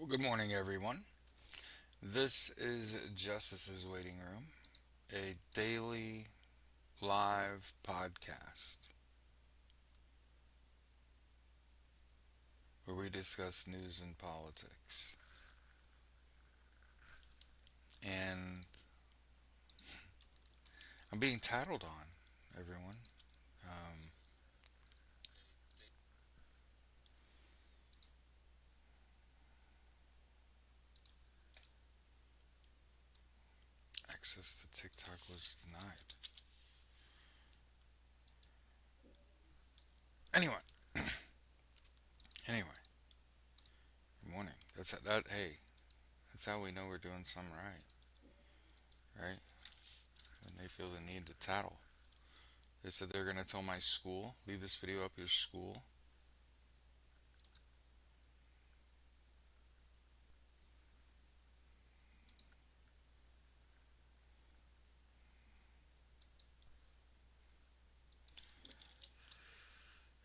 Good morning, everyone. This is Justice's Waiting Room, a daily live podcast where we discuss news and politics. And I'm being tattled on, everyone. Um, Access to TikTok was denied. Anyway, anyway, good morning. Hey, that's how we know we're doing something right? When they feel the need to tattle. They said they're going to tell my school, leave this video up your school.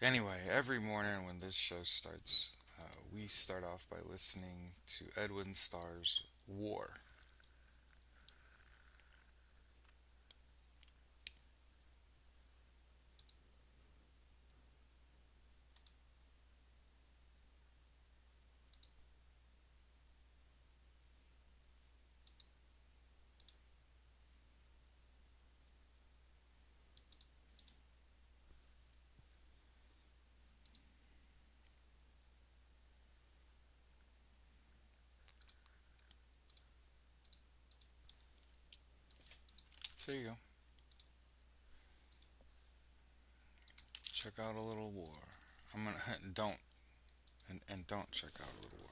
Anyway, every morning when this show starts, we start off by listening to Edwin Starr's War. So you go. Check out a little war. I'm gonna don't and don't check out a little war.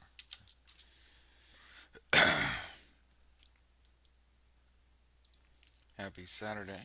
Happy Saturday.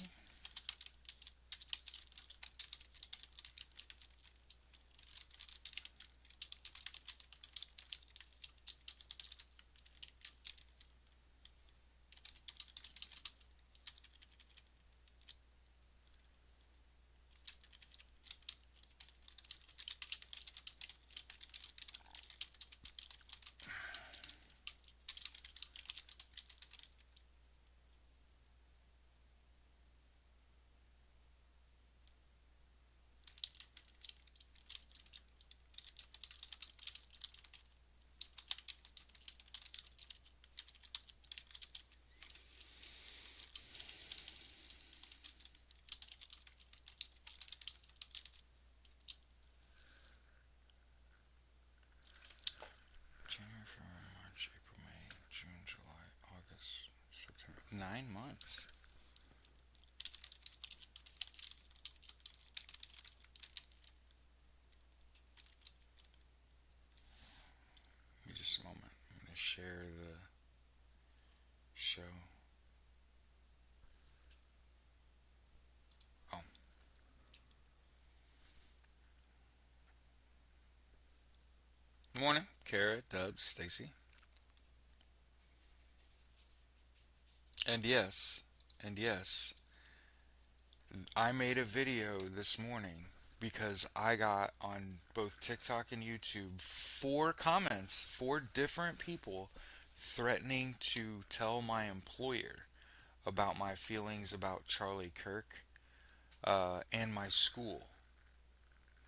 January, February, March, April, May, June, July, August, September. 9 months. Give me just a moment. I'm gonna share the show. Oh, morning, Kara, Dubs, Stacy, and yes, I made a video this morning because I got on both TikTok and YouTube four comments, four different people threatening to tell my employer about my feelings about Charlie Kirk and my school.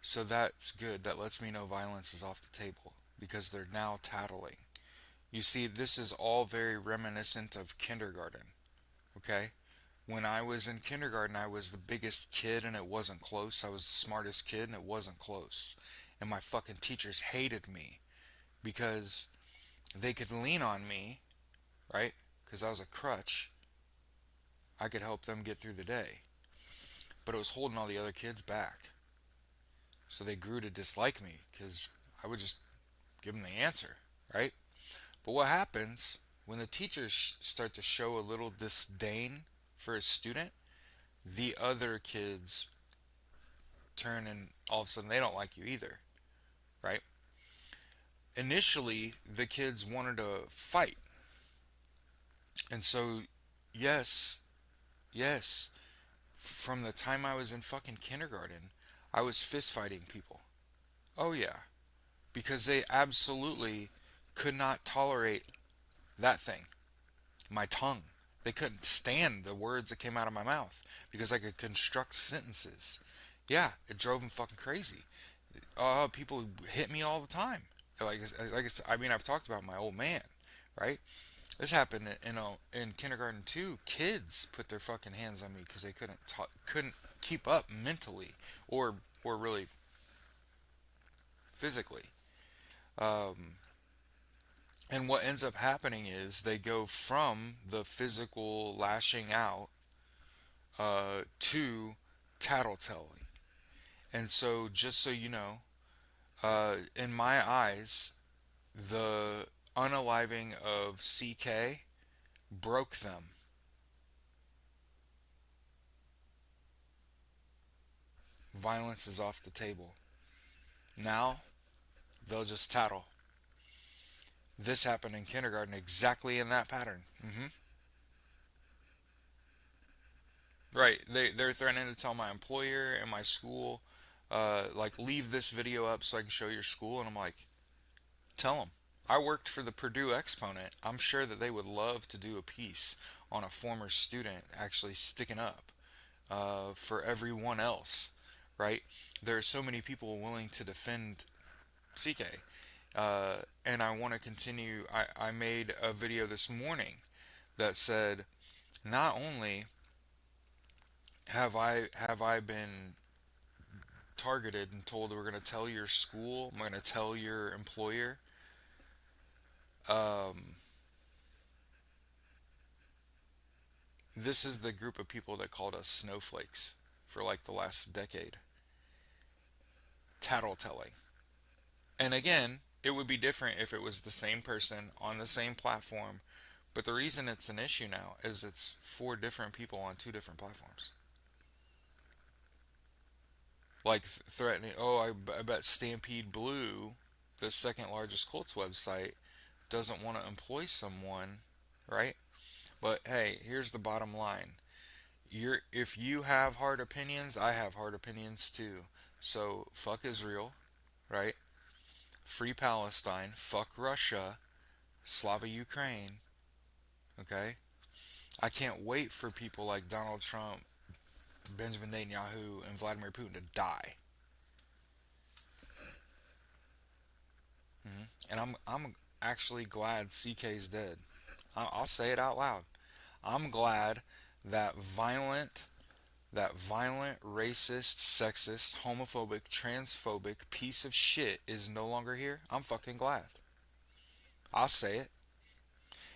So that's good. That lets me know violence is off the table because they're now tattling. You see, this is all very reminiscent of kindergarten, okay? When I was in kindergarten, I was the biggest kid and it wasn't close. I was the smartest kid and it wasn't close. And my fucking teachers hated me because they could lean on me, right? Because I was a crutch. I could help them get through the day. But it was holding all the other kids back. So they grew to dislike me because I would just give them the answer, right? But what happens when the teachers start to show a little disdain for a student? The other kids turn and all of a sudden they don't like you either, right? Initially, the kids wanted to fight. And so, yes, yes, from the time I was in fucking kindergarten, I was fist fighting people. Oh, yeah. Because they absolutely could not tolerate that thing, my tongue. They couldn't stand the words that came out of my mouth because I could construct sentences. Yeah, it drove them fucking crazy. People hit me all the time. Like I said, I mean, I've talked about my old man, right? This happened in kindergarten too. Kids put their fucking hands on me because they couldn't keep up mentally or really physically. Um, and what ends up happening is they go from the physical lashing out to tattletelling. And so, just so you know, in my eyes, the unaliving of CK broke them. Violence is off the table. Now, they'll just tattle. This happened in kindergarten exactly in that pattern. Right. They're threatening to tell my employer and my school, like, leave this video up so I can show your school. And I'm like, tell them. I worked for the Purdue Exponent. I'm sure that they would love to do a piece on a former student actually sticking up for everyone else, right? There are so many people willing to defend CK. And I want to continue. I made a video this morning that said, not only have I been targeted and told we're going to tell your school, I'm going to tell your employer. Um, this is the group of people that called us snowflakes for like the last decade. Tattletelling. And again, it would be different if it was the same person on the same platform. But the reason it's an issue now is it's four different people on two different platforms. Like threatening, oh, I bet Stampede Blue, the second largest Colts website, doesn't want to employ someone, right? But hey, here's the bottom line. If you have hard opinions, I have hard opinions too. So fuck Israel, right? Free Palestine, fuck Russia, Slava Ukraine, okay? I can't wait for people like Donald Trump, Benjamin Netanyahu, and Vladimir Putin to die. And I'm actually glad CK's dead. I'll say it out loud. I'm glad that violent, racist, sexist, homophobic, transphobic piece of shit is no longer here. I'm fucking glad. I'll say it.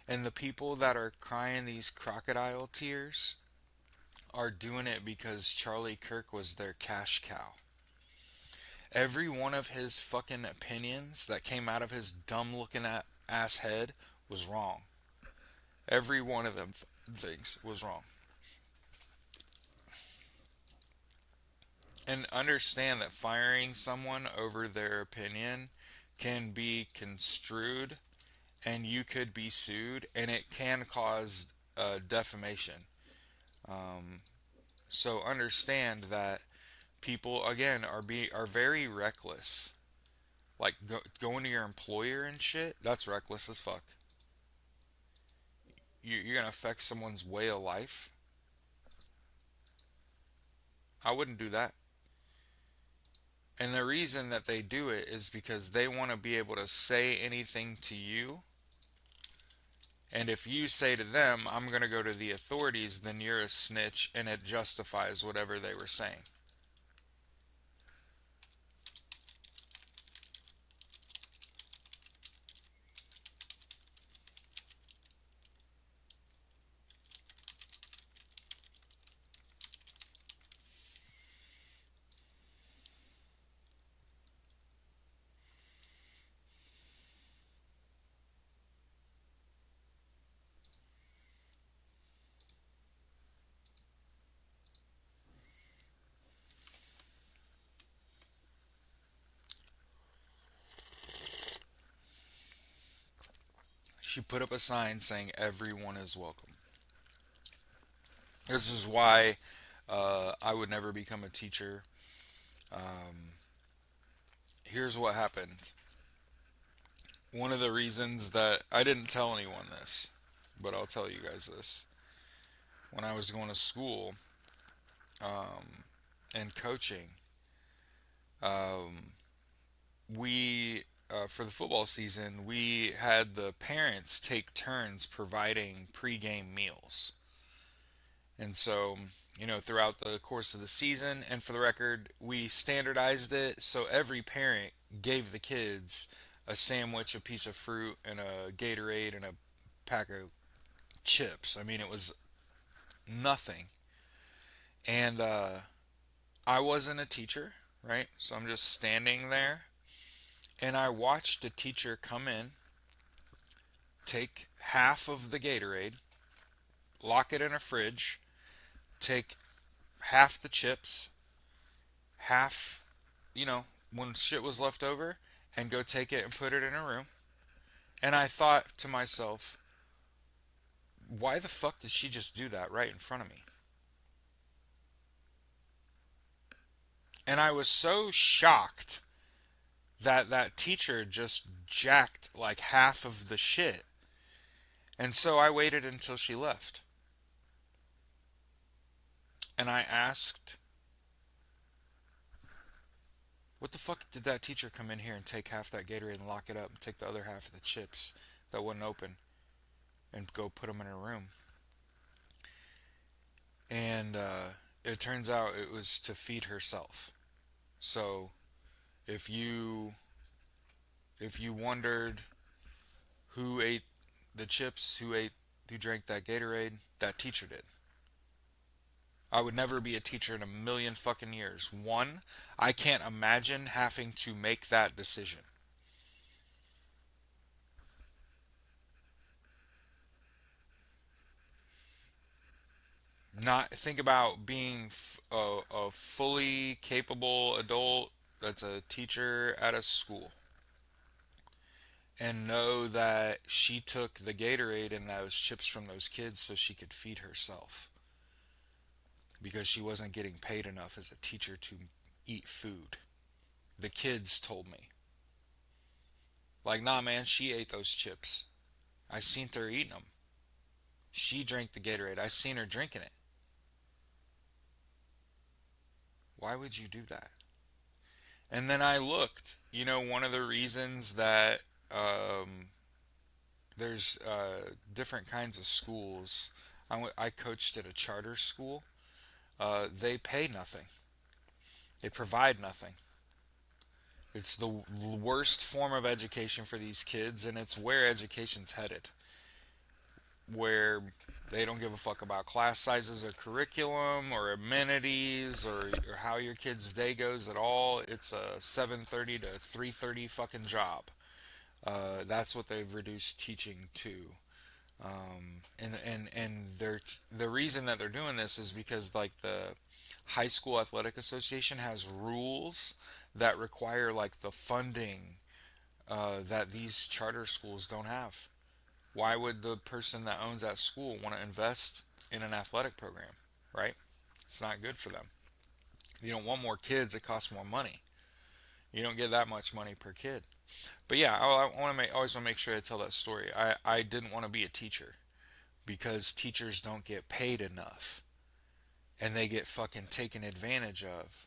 And the people that are crying these crocodile tears are doing it because Charlie Kirk was their cash cow. Every one of his fucking opinions that came out of his dumb looking ass head was wrong. Every one of them things was wrong. And understand that firing someone over their opinion can be construed and you could be sued and it can cause defamation. Um, so understand that people again are very reckless. Like going to your employer and shit, that's reckless as fuck. You're gonna affect someone's way of life. I wouldn't do that. And the reason that they do it is because they want to be able to say anything to you. And if you say to them, I'm going to go to the authorities, then you're a snitch and it justifies whatever they were saying. She put up a sign saying everyone is welcome. This is why I would never become a teacher. Here's what happened. One of the reasons that I didn't tell anyone this, but I'll tell you guys this. When I was going to school and coaching, um, we for the football season we had the parents take turns providing pregame meals, and so throughout the course of the season, and for the record, we standardized it so every parent gave the kids a sandwich, a piece of fruit, and a Gatorade and a pack of chips. I mean, it was nothing. And I wasn't a teacher, right? So I'm just standing there, and I watched a teacher come in, take half of the Gatorade, lock it in a fridge, take half the chips, half, you know, when shit was left over, and go take it and put it in a room. And I thought to myself, why the fuck did she just do that right in front of me? And I was so shocked that that teacher just jacked like half of the shit. And so I waited until she left. And I asked, what the fuck did that teacher come in here and take half that Gatorade and lock it up and take the other half of the chips that wasn't open and go put them in her room? And it turns out it was to feed herself. So if you if you wondered who ate the chips, who drank that Gatorade, that teacher did. I would never be a teacher in a million fucking years. One, I can't imagine having to make that decision. Not think about being a fully capable adult that's a teacher at a school and know that she took the Gatorade and those chips from those kids so she could feed herself because she wasn't getting paid enough as a teacher to eat food. The kids told me. Like, nah, man, she ate those chips. I seen her eating them. She drank the Gatorade. I seen her drinking it. Why would you do that? And then I looked. One of the reasons that there's different kinds of schools. I coached at a charter school. They pay nothing. They provide nothing. It's the worst form of education for these kids, and it's where education's headed. Where they don't give a fuck about class sizes or curriculum or amenities or how your kid's day goes at all. It's a 7:30 to 3:30 fucking job. That's what they've reduced teaching to. And the reason that they're doing this is because like the high school athletic association has rules that require like the funding that these charter schools don't have. Why would the person that owns that school want to invest in an athletic program, right? It's not good for them. You don't want more kids, it costs more money. You don't get that much money per kid. But yeah, I want to make always want to make sure I tell that story. I didn't want to be a teacher because teachers don't get paid enough and they get fucking taken advantage of.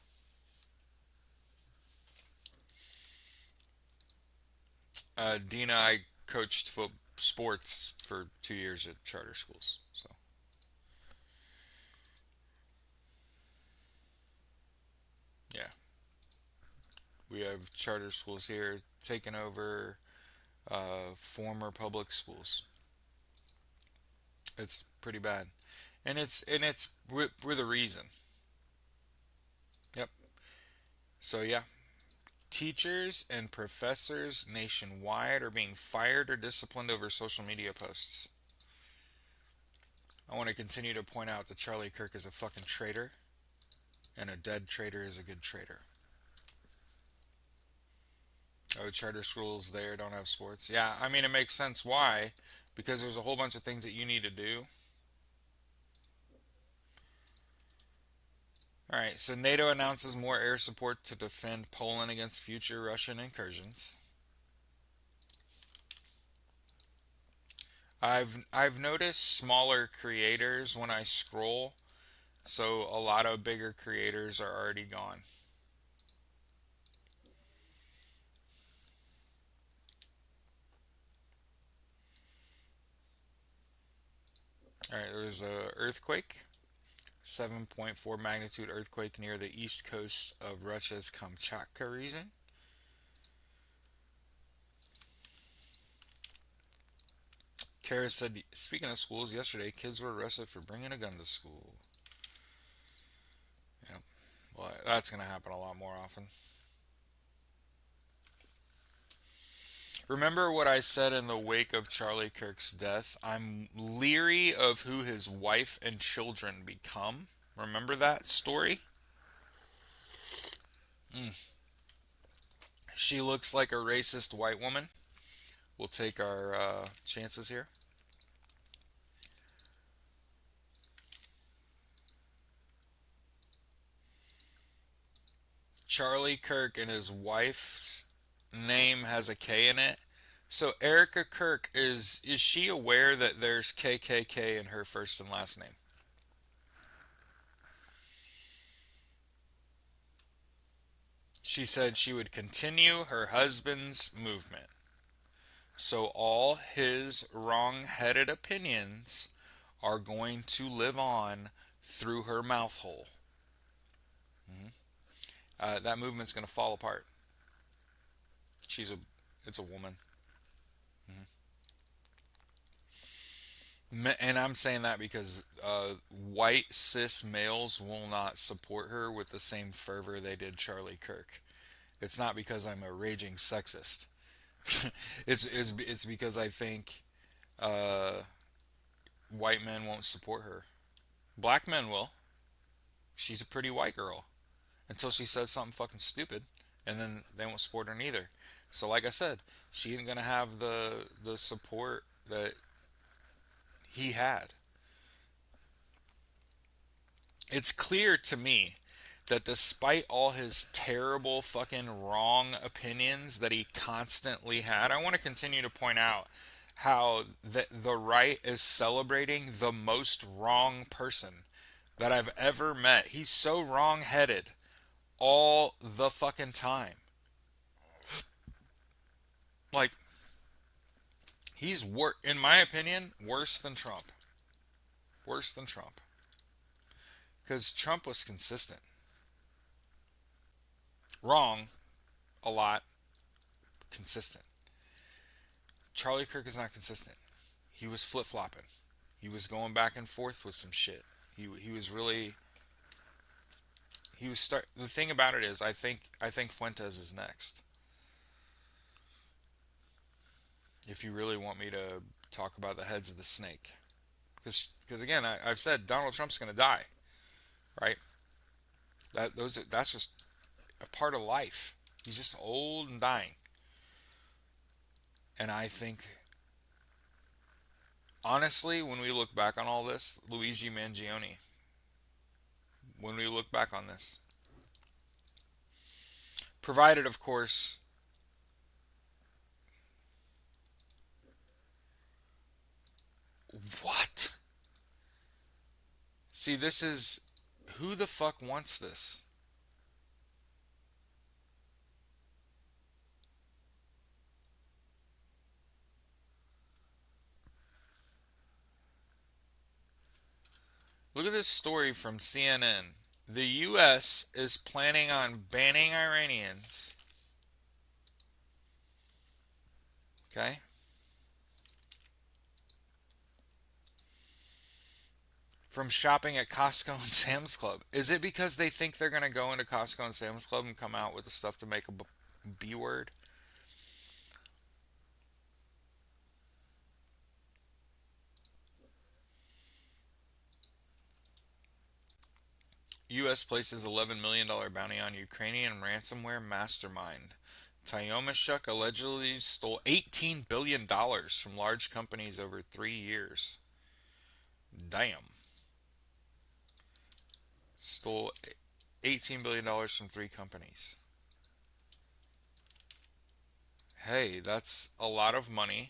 Dina, I coached sports for 2 years at charter schools. So yeah, we have charter schools here taking over former public schools. It's pretty bad, and it's we're the reason. Yep. So yeah, teachers and professors nationwide are being fired or disciplined over social media posts. I want to continue to point out that Charlie Kirk is a fucking traitor, and a dead traitor is a good traitor. Oh, charter schools there don't have sports. Yeah, I mean, it makes sense why. Because there's a whole bunch of things that you need to do. Alright, so NATO announces more air support to defend Poland against future Russian incursions. I've noticed smaller creators when I scroll, so a lot of bigger creators are already gone. All right, there's a earthquake, 7.4 magnitude earthquake near the east coast of Russia's Kamchatka region. Kara said, speaking of schools, yesterday kids were arrested for bringing a gun to school. Yeah, well, that's going to happen a lot more often. Remember what I said in the wake of Charlie Kirk's death? I'm leery of who his wife and children become. Remember that story? Mm. She looks like a racist white woman. We'll take our chances here. Charlie Kirk and his wife's name has a K in it. So Erica Kirk is she aware that there's KKK in her first and last name? She said she would continue her husband's movement. So all his wrong-headed opinions are going to live on through her mouth hole. Mhm. That movement's going to fall apart. She's a, it's a woman. Mhm. And I'm saying that because white cis males will not support her with the same fervor they did Charlie Kirk. It's not because I'm a raging sexist. It's because I think uh, white men won't support her. Black men will. She's a pretty white girl until she says something fucking stupid, and then they won't support her neither. So, like I said, she ain't gonna have the support that he had. It's clear to me that despite all his terrible fucking wrong opinions that he constantly had, I want to continue to point out how the right is celebrating the most wrong person that I've ever met. He's so wrong-headed all the fucking time. Like, in my opinion, worse than Trump. Worse than Trump. Because Trump was consistent. Wrong a lot, consistent. Charlie Kirk is not consistent. He was flip flopping. He was going back and forth with some shit. He was really he was start. The thing about it is, I think Fuentes is next. If you really want me to talk about the heads of the snake, because again, I've said Donald Trump's going to die, right? That's just a part of life. He's just old and dying, and I think honestly, when we look back on all this, Luigi Mangione. When we look back on this, provided of course. What? See, this is who the fuck wants this? Look at this story from CNN. The U.S. is planning on banning Iranians, okay, from shopping at Costco and Sam's Club. Is it because they think they're going to go into Costco and Sam's Club and come out with the stuff to make a B word? U.S. places $11 million bounty on Ukrainian ransomware mastermind. Tyomashuk allegedly stole $18 billion from large companies over 3 years. Damn. Stole $18 billion from three companies. Hey, that's a lot of money.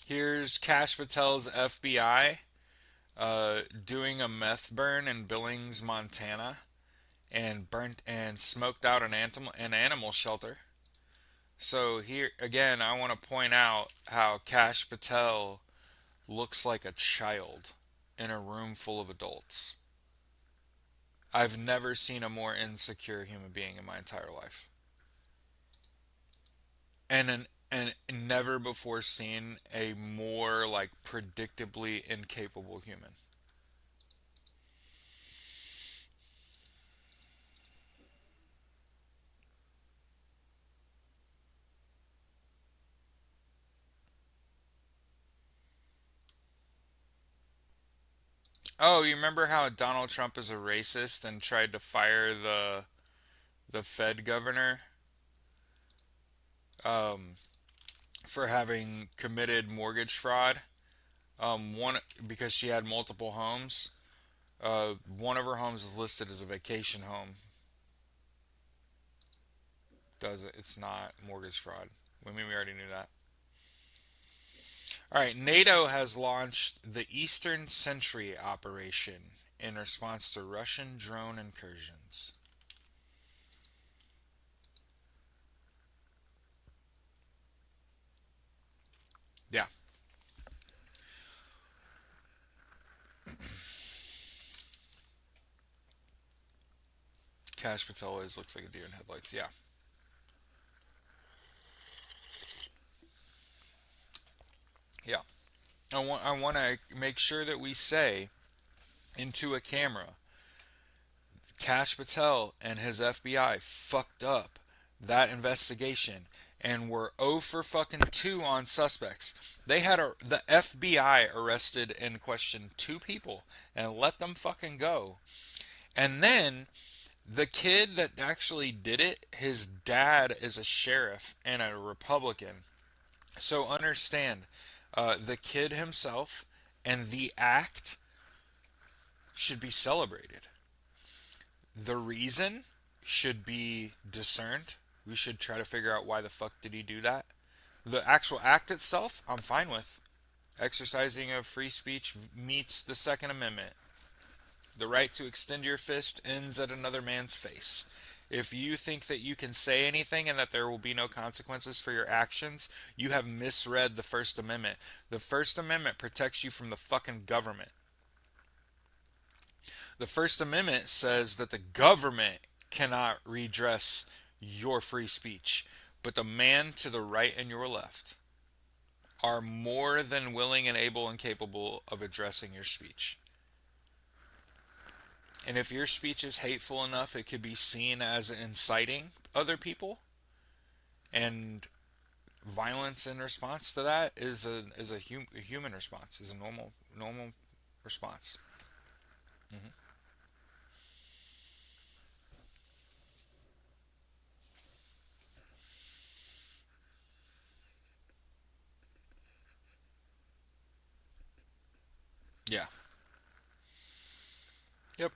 Here's Kash Patel's FBI doing a meth burn in Billings, Montana, and burnt and smoked out an animal shelter. So here again, I want to point out how Kash Patel looks like a child in a room full of adults. I've never seen a more insecure human being in my entire life, and never before seen a more like predictably incapable human. Oh, you remember how Donald Trump is a racist and tried to fire the Fed governor um, for having committed mortgage fraud? One because she had multiple homes. One of her homes is listed as a vacation home. Does it? It's not mortgage fraud. I mean, we already knew that. All right, NATO has launched the Eastern Sentry operation in response to Russian drone incursions. Yeah, Cash Patel always looks like a deer in headlights. Yeah, yeah. I want to make sure that we say into a camera, Cash Patel and his FBI fucked up that investigation and were 0 for fucking 2 on suspects. The FBI arrested and questioned 2 people and let them fucking go. And then the kid that actually did it, his dad is a sheriff and a Republican. So understand, the kid himself and the act should be celebrated. The reason should be discerned. We should try to figure out why the fuck did he do that. The actual act itself, I'm fine with. Exercising of free speech meets the Second Amendment. The right to extend your fist ends at another man's face. If you think that you can say anything and that there will be no consequences for your actions, you have misread the First Amendment. The First Amendment protects you from the fucking government. The First Amendment says that the government cannot redress your free speech, but the man to the right and your left are more than willing and able and capable of addressing your speech. And if your speech is hateful enough, it could be seen as inciting other people, and violence in response to that a human response, is a normal response. Hmm. Yeah. Yep.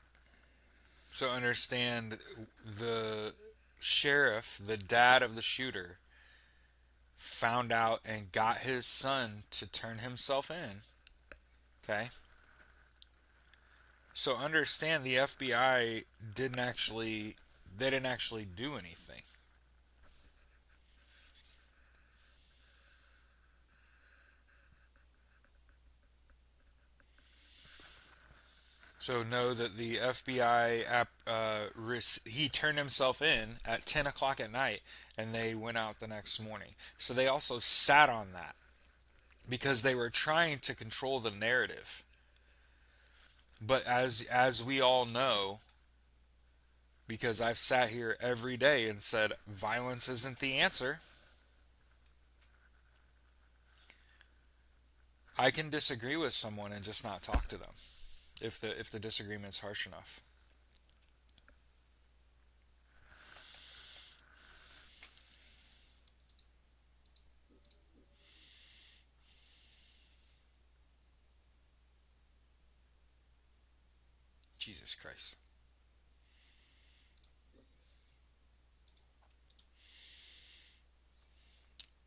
So understand, the sheriff, the dad of the shooter, found out and got his son to turn himself in. Okay? So understand, the FBI didn't actually do anything. So know that the FBI he turned himself in at 10 o'clock at night, and they went out the next morning. So they also sat on that because they were trying to control the narrative. But as we all know, because I've sat here every day and said violence isn't the answer, I can disagree with someone and just not talk to them if the disagreement's harsh enough. Jesus Christ.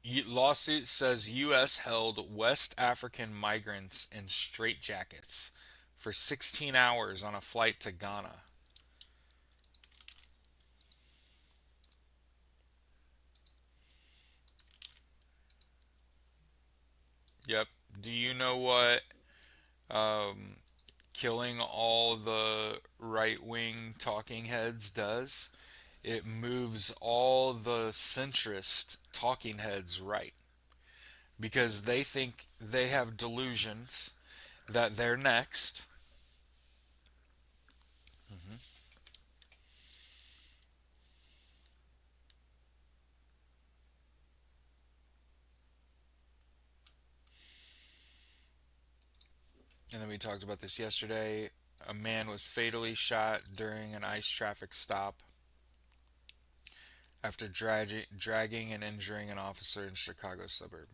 Lawsuit says U.S. held West African migrants in straitjackets for 16 hours on a flight to Ghana. Yep. Do you know what um, killing all the right wing talking heads does? It moves all the centrist talking heads right because they think they have delusions that they're next. Hmm. And then we talked about this yesterday. A man was fatally shot during an ICE traffic stop after dragging and injuring an officer in Chicago suburb.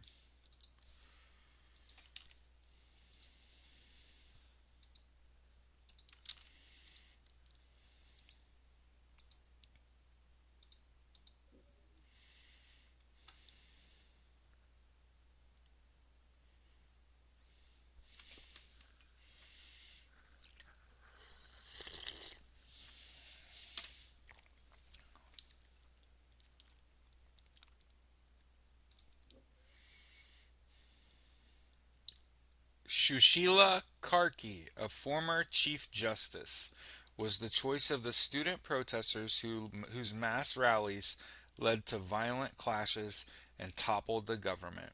Shushila Karki, a former Chief Justice, was the choice of the student protesters whose mass rallies led to violent clashes and toppled the government.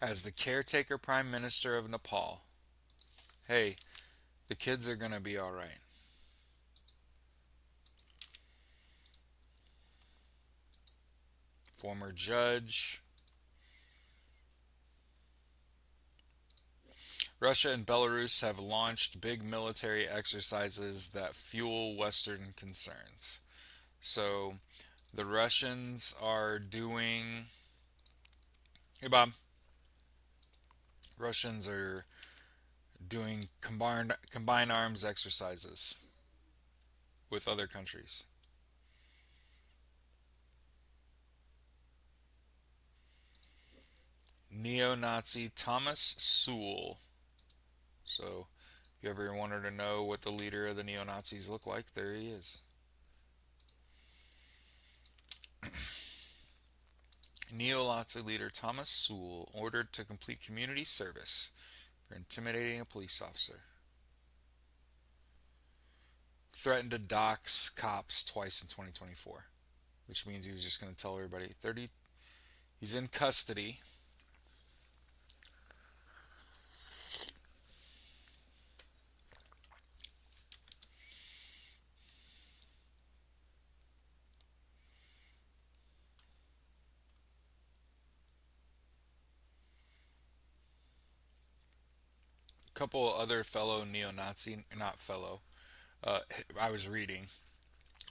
As the caretaker Prime Minister of Nepal, hey, the kids are going to be alright. Former judge. Russia and Belarus have launched big military exercises that fuel Western concerns. So the Russians are doing. Hey, Bob. Russians are doing combined arms exercises with other countries. Neo-Nazi Thomas Sowell. So, if you ever wanted to know what the leader of the neo-Nazis looked like, there he is. Neo-Nazi leader Thomas Sowell ordered to complete community service for intimidating a police officer. Threatened to dox cops twice in 2024, which means he was just going to tell everybody 30. He's in custody. A couple other fellow neo-Nazi, not fellow, uh, I was reading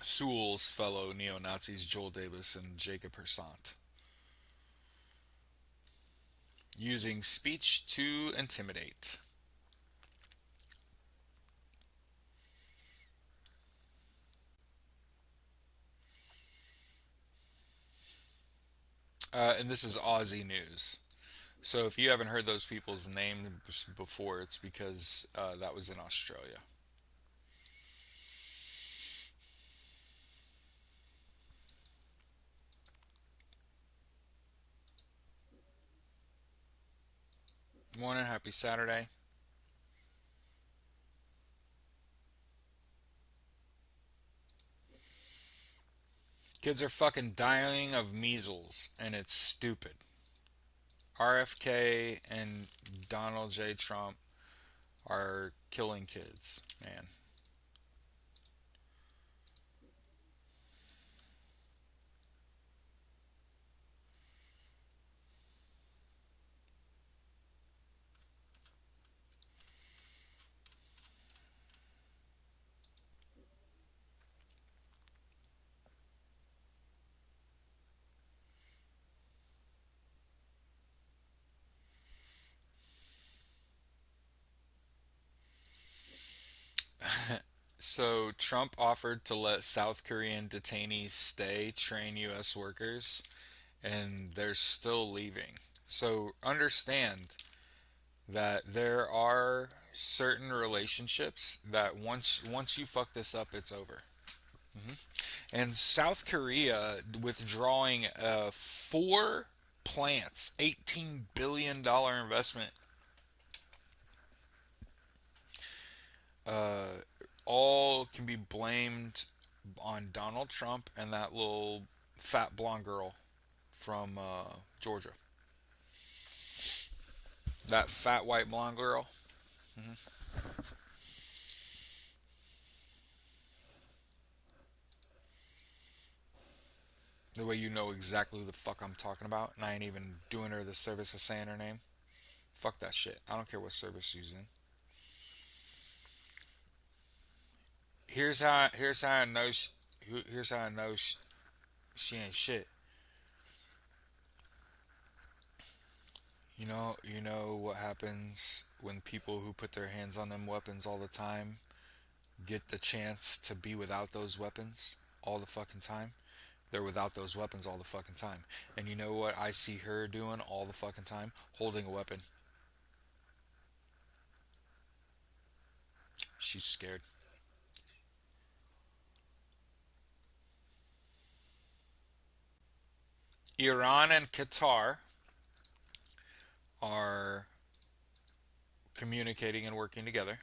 Sewell's fellow neo-Nazis Joel Davis and Jacob Hersant, using speech to intimidate. And this is Aussie news. So if you haven't heard those people's names before, it's because that was in Australia. Morning, happy Saturday. Kids are fucking dying of measles, and it's stupid. RFK and Donald J. Trump are killing kids, man. So Trump offered to let South Korean detainees stay, train U.S. workers, and they're still leaving. So understand that there are certain relationships that once you fuck this up, it's over. And South Korea withdrawing four plants, $18 billion investment, uh, all can be blamed on Donald Trump and that little fat blonde girl from Georgia. That fat white blonde girl. Hmm. The way you know exactly who the fuck I'm talking about, and I ain't even doing her the service of saying her name. Fuck that shit. I don't care what service she's in. Here's how I know here's how I know she ain't shit. You know what happens when people who put their hands on them weapons all the time get the chance to be without those weapons all the fucking time? They're without those weapons all the fucking time. And you know what I see her doing all the fucking time? Holding a weapon. She's scared. Iran and Qatar are communicating and working together.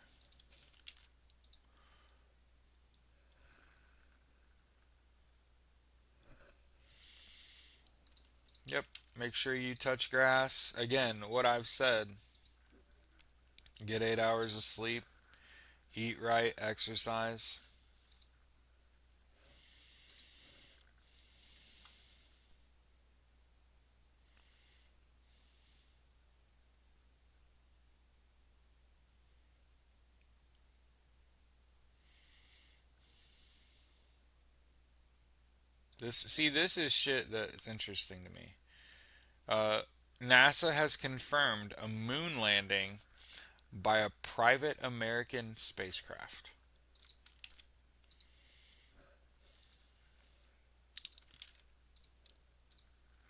Yep. Make sure you touch grass. Again, what I've said, get 8 hours of sleep, eat right, exercise. This is shit that's interesting to me. Uh, NASA has confirmed a moon landing by a private American spacecraft.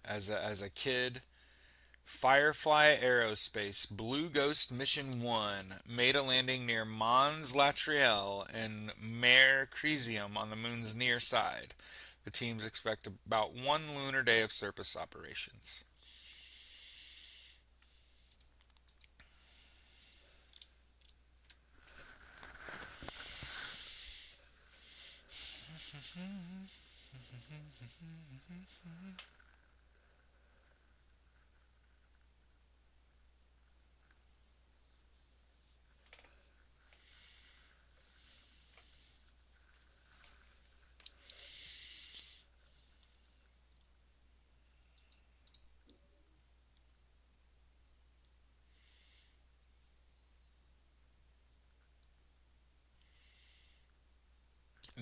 As a kid, Firefly Aerospace Blue Ghost Mission 1 made a landing near Mons Latrell and Mare Crisium on the moon's near side. The teams expect about one lunar day of surface operations.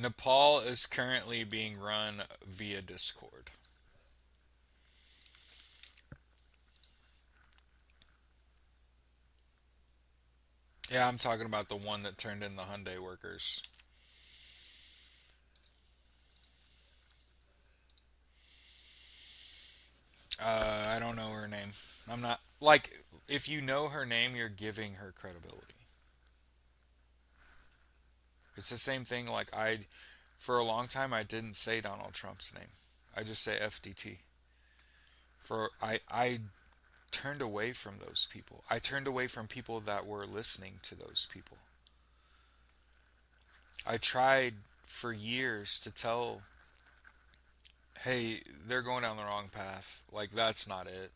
Nepal is currently being run via Discord. Yeah, I'm talking about the one that turned in the Hyundai workers. I don't know her name. I'm not like if you know her name, you're giving her credibility. It's the same thing. Like for a long time, I didn't say Donald Trump's name. I just say FDT. I turned away from those people. I turned away from people that were listening to those people. I tried for years to tell, hey, they're going down the wrong path. Like that's not it.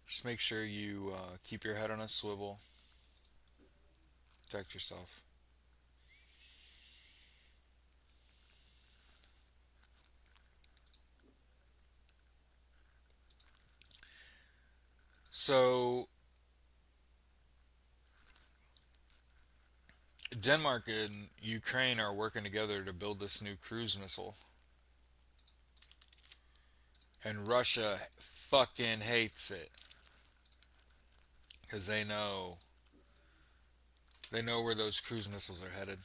Just make sure you keep your head on a swivel. Protect yourself. So Denmark and Ukraine are working together to build this new cruise missile, and Russia fucking hates it because they know where those cruise missiles are headed.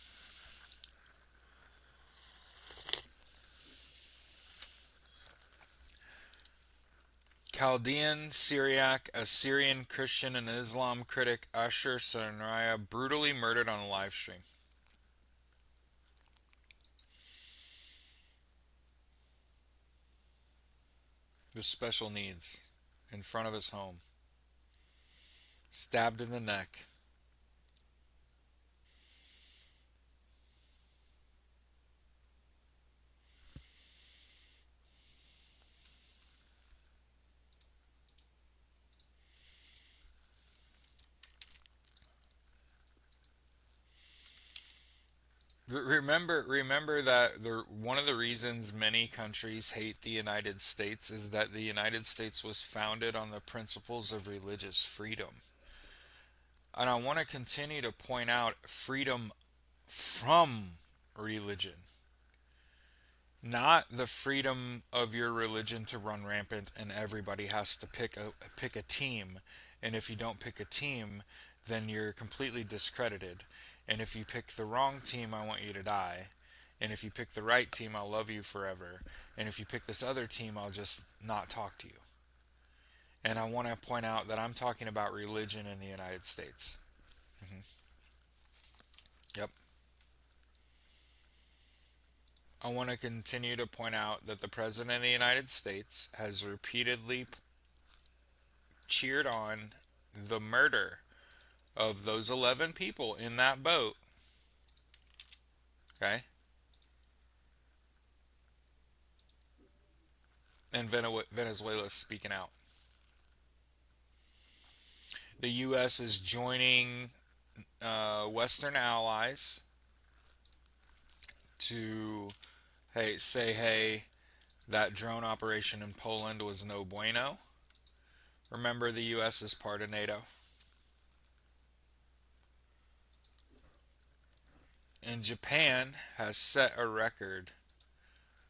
Chaldean, Syriac, Assyrian Christian, and Islam critic Ashur Sanaya brutally murdered on a live stream. With special needs in front of his home. Stabbed in the neck. Remember that one of the reasons many countries hate the United States is that the United States was founded on the principles of religious freedom. And I want to continue to point out freedom from religion, not the freedom of your religion to run rampant and everybody has to pick a team, and if you don't pick a team, then you're completely discredited. And if you pick the wrong team, I want you to die. And if you pick the right team, I'll love you forever. And if you pick this other team, I'll just not talk to you. And I want to point out that I'm talking about religion in the United States. Hmm. Yep. I want to continue to point out that the President of the United States has repeatedly cheered on the murder of those 11 people in that boat. Okay? And Venezuela is speaking out. The U.S. is joining Western allies to say, that drone operation in Poland was no bueno. Remember, the U.S. is part of NATO. And Japan has set a record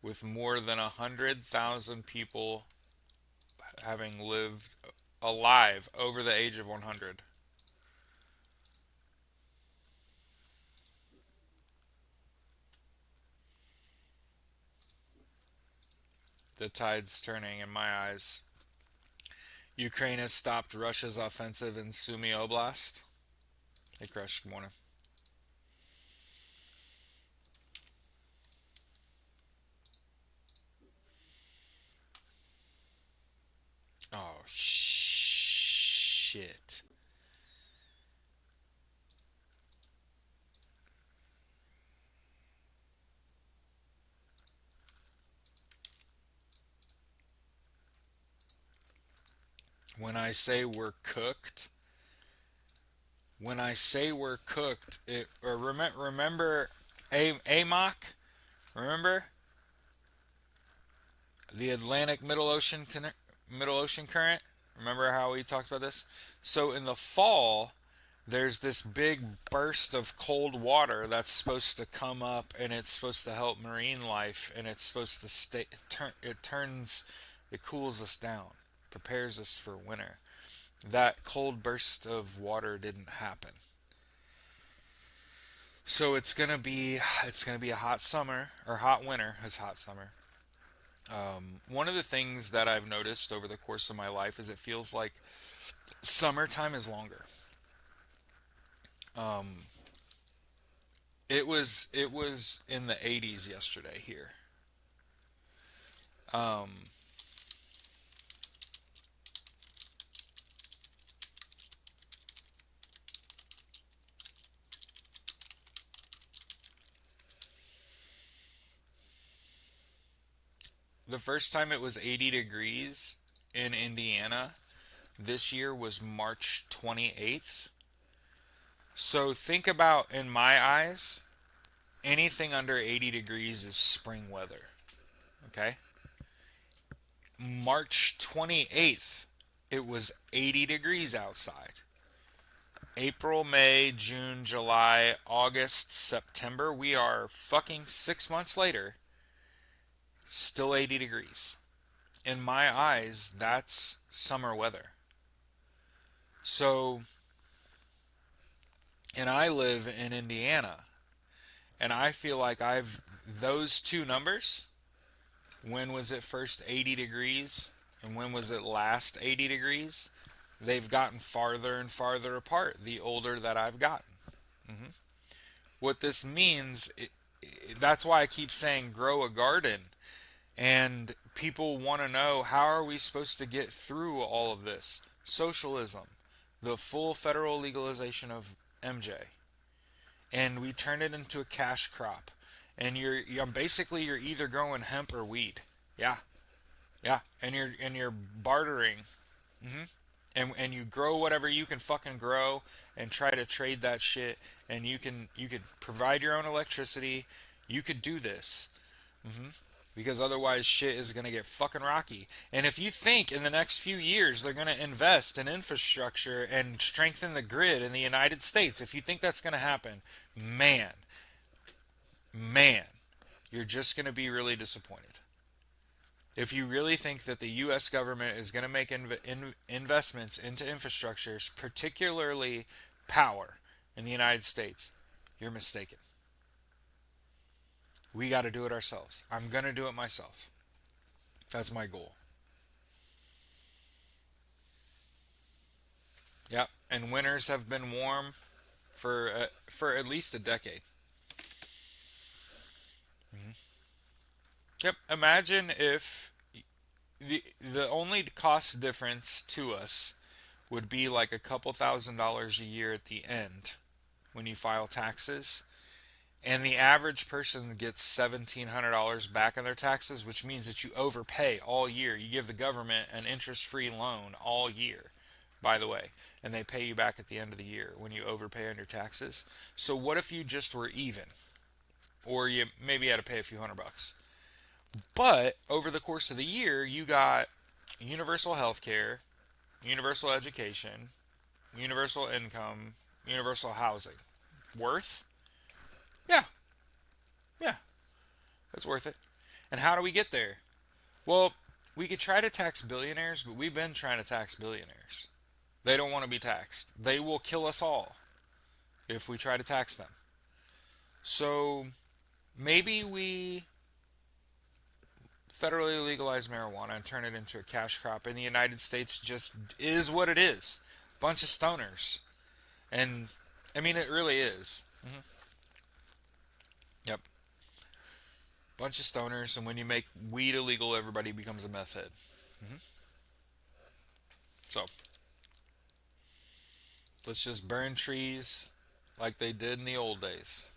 with more than 100,000 people having lived alive over the age of 100. The tide's turning in my eyes. Ukraine has stopped Russia's offensive in Sumy Oblast. Hey, Crush, good morning. Oh, shit. When I say we're cooked, remember AMOC? Remember the Atlantic Middle Ocean current? Remember how we talked about this? So in the fall, there's this big burst of cold water that's supposed to come up, and it's supposed to help marine life, and it's supposed to it cools us down, prepares us for winter. That cold burst of water didn't happen. So it's gonna be a hot summer, or hot winter. It's hot summer. One of the things that I've noticed over the course of my life is it feels like summertime is longer. Um, it was in the 80s yesterday here. Um, the first time it was 80 degrees in Indiana this year was March 28th. So think about, in my eyes, anything under 80 degrees is spring weather. Okay? March 28th, it was 80 degrees outside. April, May, June, July, August, September, we are fucking 6 months later, still 80 degrees. in my eyes, that's summer weather. So, and I live in Indiana, and I feel like I've those two numbers. When was it first 80 degrees and when was it last 80 degrees? They've gotten farther and farther apart the older that I've gotten. Hmm. What this means, that's why I keep saying grow a garden. And people want to know, how are we supposed to get through all of this? Socialism, the full federal legalization of MJ, and we turn it into a cash crop. And basically you're either growing hemp or weed. Yeah, yeah, and you're bartering. Hmm. And you grow whatever you can fucking grow and try to trade that shit. And you could provide your own electricity. You could do this. Hmm. Because otherwise shit is going to get fucking rocky. And if you think in the next few years they're going to invest in infrastructure and strengthen the grid in the United States, if you think that's going to happen, man, man, you're just going to be really disappointed. If you really think that the US government is going to make investments into infrastructures, particularly power in the United States, you're mistaken. We got to do it ourselves. I'm going to do it myself. That's my goal. Yep. And winters have been warm for at least a decade. Hmm. Yep. Imagine if the only cost difference to us would be like a couple $1,000s a year at the end when you file taxes. And the average person gets $1,700 back on their taxes, which means that you overpay all year. You give the government an interest free loan all year, by the way, and they pay you back at the end of the year when you overpay on your taxes. So, what if you just were even? Or you maybe had to pay a few $100? But over the course of the year, you got universal health care, universal education, universal income, universal housing. Worth? Yeah, yeah, that's worth it. And how do we get there? Well, we could try to tax billionaires, but we've been trying to tax billionaires. They don't want to be taxed. They will kill us all if we try to tax them. So maybe we federally legalize marijuana and turn it into a cash crop, and the United States just is what it is. Bunch of stoners. And I mean, it really is. Hmm. Yep. Bunch of stoners, and when you make weed illegal, everybody becomes a meth head. Hmm. So let's just burn trees like they did in the old days.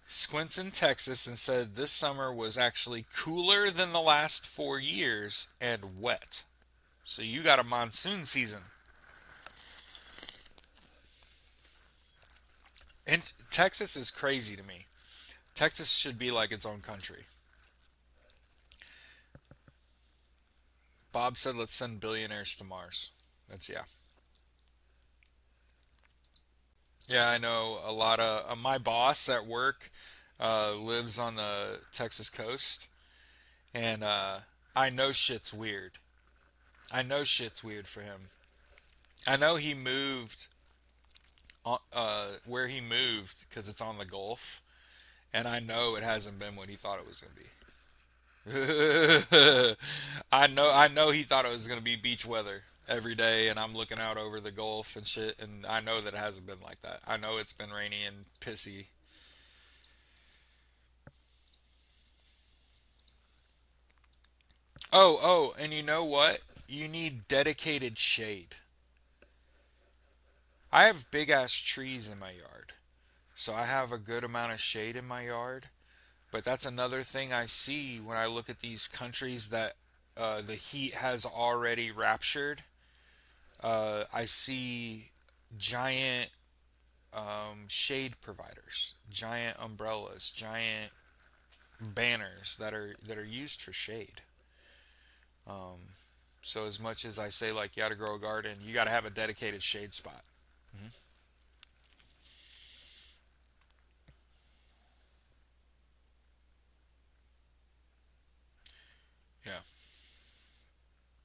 Squints in Texas and said this summer was actually cooler than the last 4 years and wet. So you got a monsoon season. And Texas is crazy to me. Texas should be like its own country. Bob said let's send billionaires to Mars. That's yeah. Yeah, I know a lot of my boss at work lives on the Texas coast, and I know shit's weird. I know shit's weird for him. I know he moved where he moved because it's on the Gulf, and I know it hasn't been what he thought it was gonna be. I know he thought it was gonna be beach weather every day, and I'm looking out over the Gulf and shit, and I know that it hasn't been like that. I know it's been rainy and pissy. Oh, and you know what? You need dedicated shade. I have big ass trees in my yard, so I have a good amount of shade in my yard. But that's another thing I see when I look at these countries that the heat has already raptured. I see giant shade providers, giant umbrellas, giant banners that are used for shade. So as much as I say like you got to grow a garden, you got to have a dedicated shade spot. Hmm. Yeah.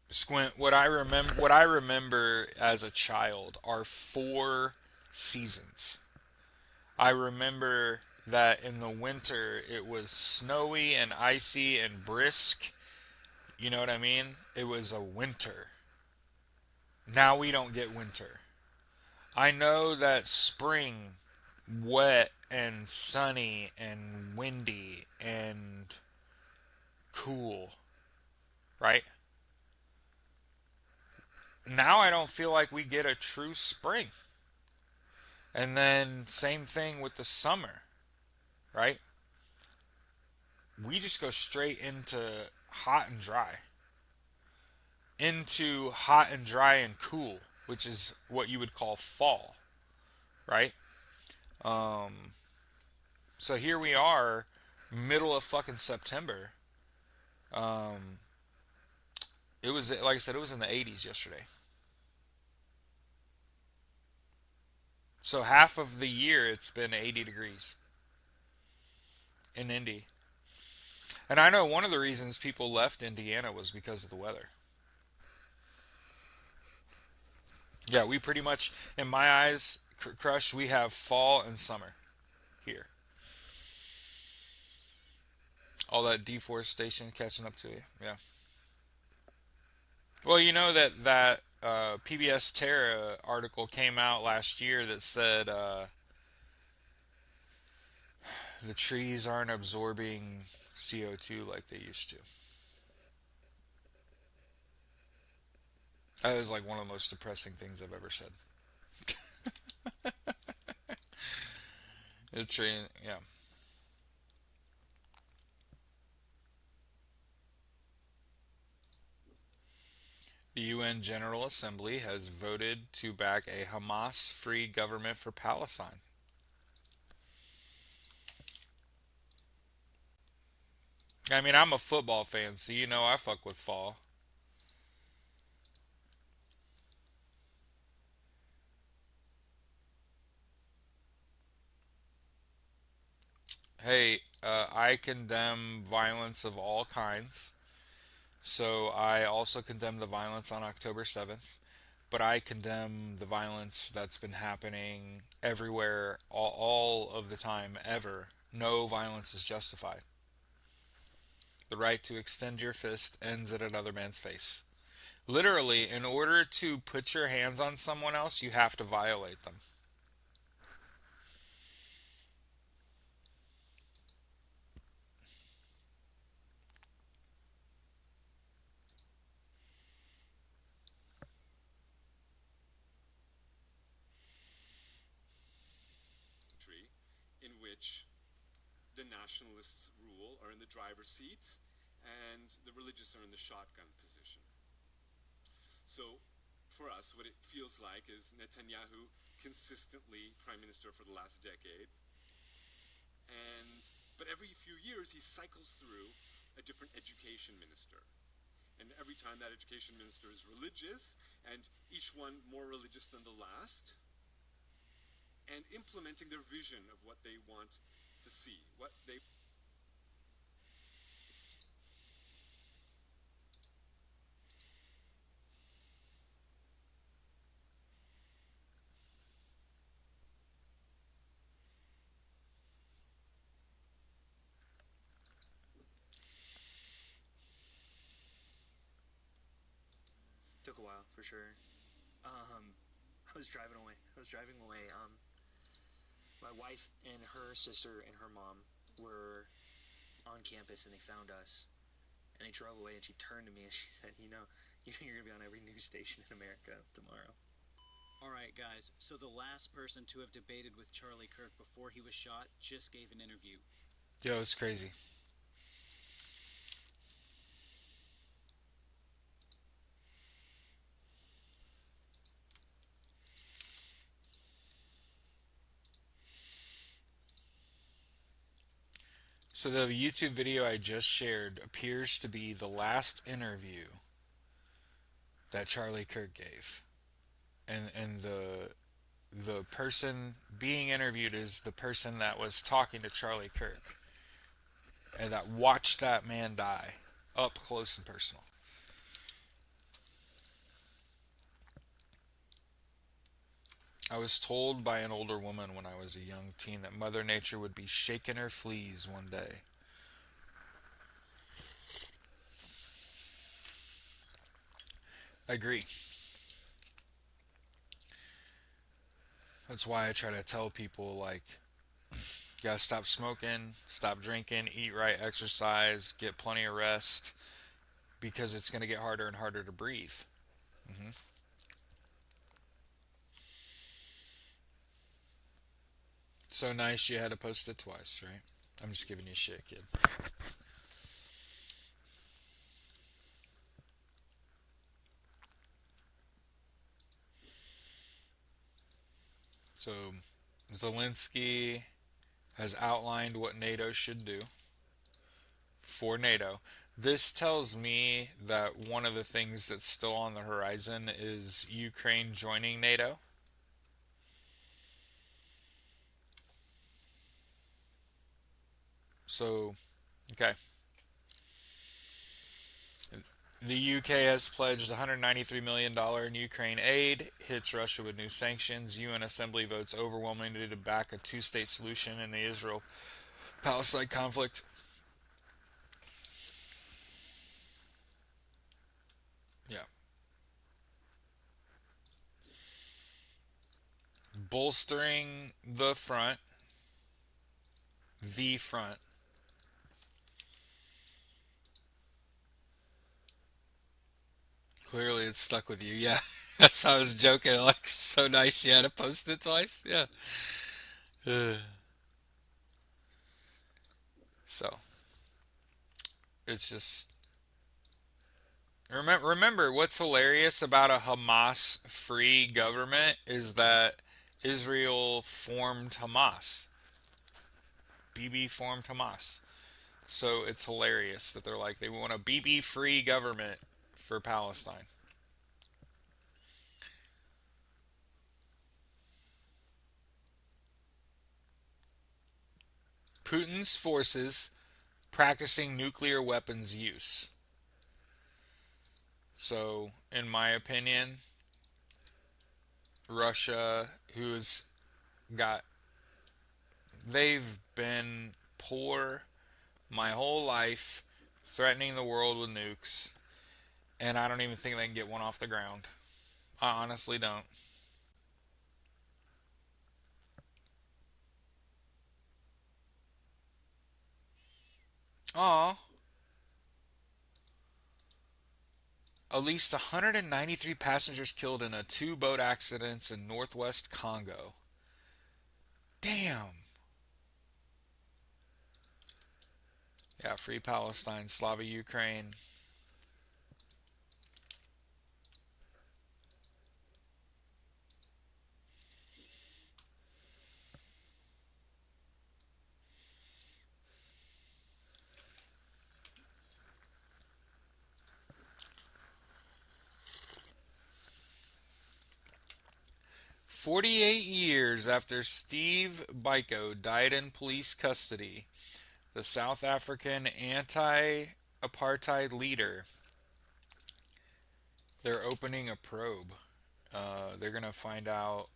Squint. What I remember as a child are four seasons. I remember that in the winter it was snowy and icy and brisk. You know what I mean? It was a winter. Now we don't get winter. I know that spring, wet and sunny and windy and cool, right? Now I don't feel like we get a true spring. And then same thing with the summer, right? We just go straight into hot and dry. Into hot and dry and cool, which is what you would call fall, right? Um so here we are, middle of fucking September. Um it was like I said, it was in the 80s yesterday. So half of the year it's been 80 degrees in Indy. And I know one of the reasons people left Indiana was because of the weather. Yeah, we pretty much, in my eyes, Crush, we have fall and summer here. All that deforestation catching up to you. Yeah. Well, you know that PBS Terra article came out last year that said the trees aren't absorbing CO2 like they used to. That was like one of the most depressing things I've ever said. The tree, yeah. The UN General Assembly has voted to back a Hamas free government for Palestine. I mean, I'm a football fan, so you know I fuck with fall. Hey, I condemn violence of all kinds. So I also condemn the violence on October 7th. But I condemn the violence that's been happening everywhere, all of the time, ever. No violence is justified. The right to extend your fist ends at another man's face. Literally, in order to put your hands on someone else, you have to violate them. In which the nationalists rule are in the driver's seat and the religious are in the shotgun position. So, for us, what it feels like is Netanyahu consistently prime minister for the last decade, and but every few years he cycles through a different education minister. And every time that education minister is religious, and each one more religious than the last, and implementing their vision of what they want to see, what they. Took a while for sure. I was driving away. I was driving away. My wife and her sister and her mom were on campus and they found us and they drove away and she turned to me and she said, you're gonna be on every news station in America tomorrow. All right, guys. So the last person to have debated with Charlie Kirk before he was shot just gave an interview. Yo, it's crazy. So the YouTube video I just shared appears to be the last interview that Charlie Kirk gave. And the person being interviewed is the person that was talking to Charlie Kirk and that watched that man die. up close and personal. I was told by an older woman when I was a young teen that Mother Nature would be shaking her fleas one day. I agree. That's why I try to tell people, like, you gotta stop smoking, stop drinking, eat right, exercise, get plenty of rest, because it's gonna get harder and harder to breathe. Hmm. So nice you had to post it twice, right? I'm just giving you shit, kid. So Zelensky has outlined what NATO should do for NATO. This tells me that one of the things that's still on the horizon is Ukraine joining NATO. So, okay. The UK has pledged $193 million in Ukraine aid, hits Russia with new sanctions. UN Assembly votes overwhelmingly to back a two-state solution in the Israel-Palestine conflict. Yeah. Bolstering the front. Clearly, it's stuck with you. Yeah, that's how I was joking. Like, so nice you had to post it twice. Yeah. So it's just remember what's hilarious about a Hamas-free government is that Israel formed Hamas. Bibi formed Hamas. So it's hilarious that they're like they want a Bibi-free government for Palestine. Putin's forces practicing nuclear weapons use. So, in my opinion, Russia, who's got, they've been poor my whole life, threatening the world with nukes, and I don't even think they can get one off the ground. I honestly don't. Aw, at least 193 passengers killed in a two-boat accidents in northwest Congo. Damn. Yeah, free Palestine, Slava Ukraine. 48 years after Steve Biko died in police custody, the South African anti-apartheid leader, they're opening a probe. They're gonna find out.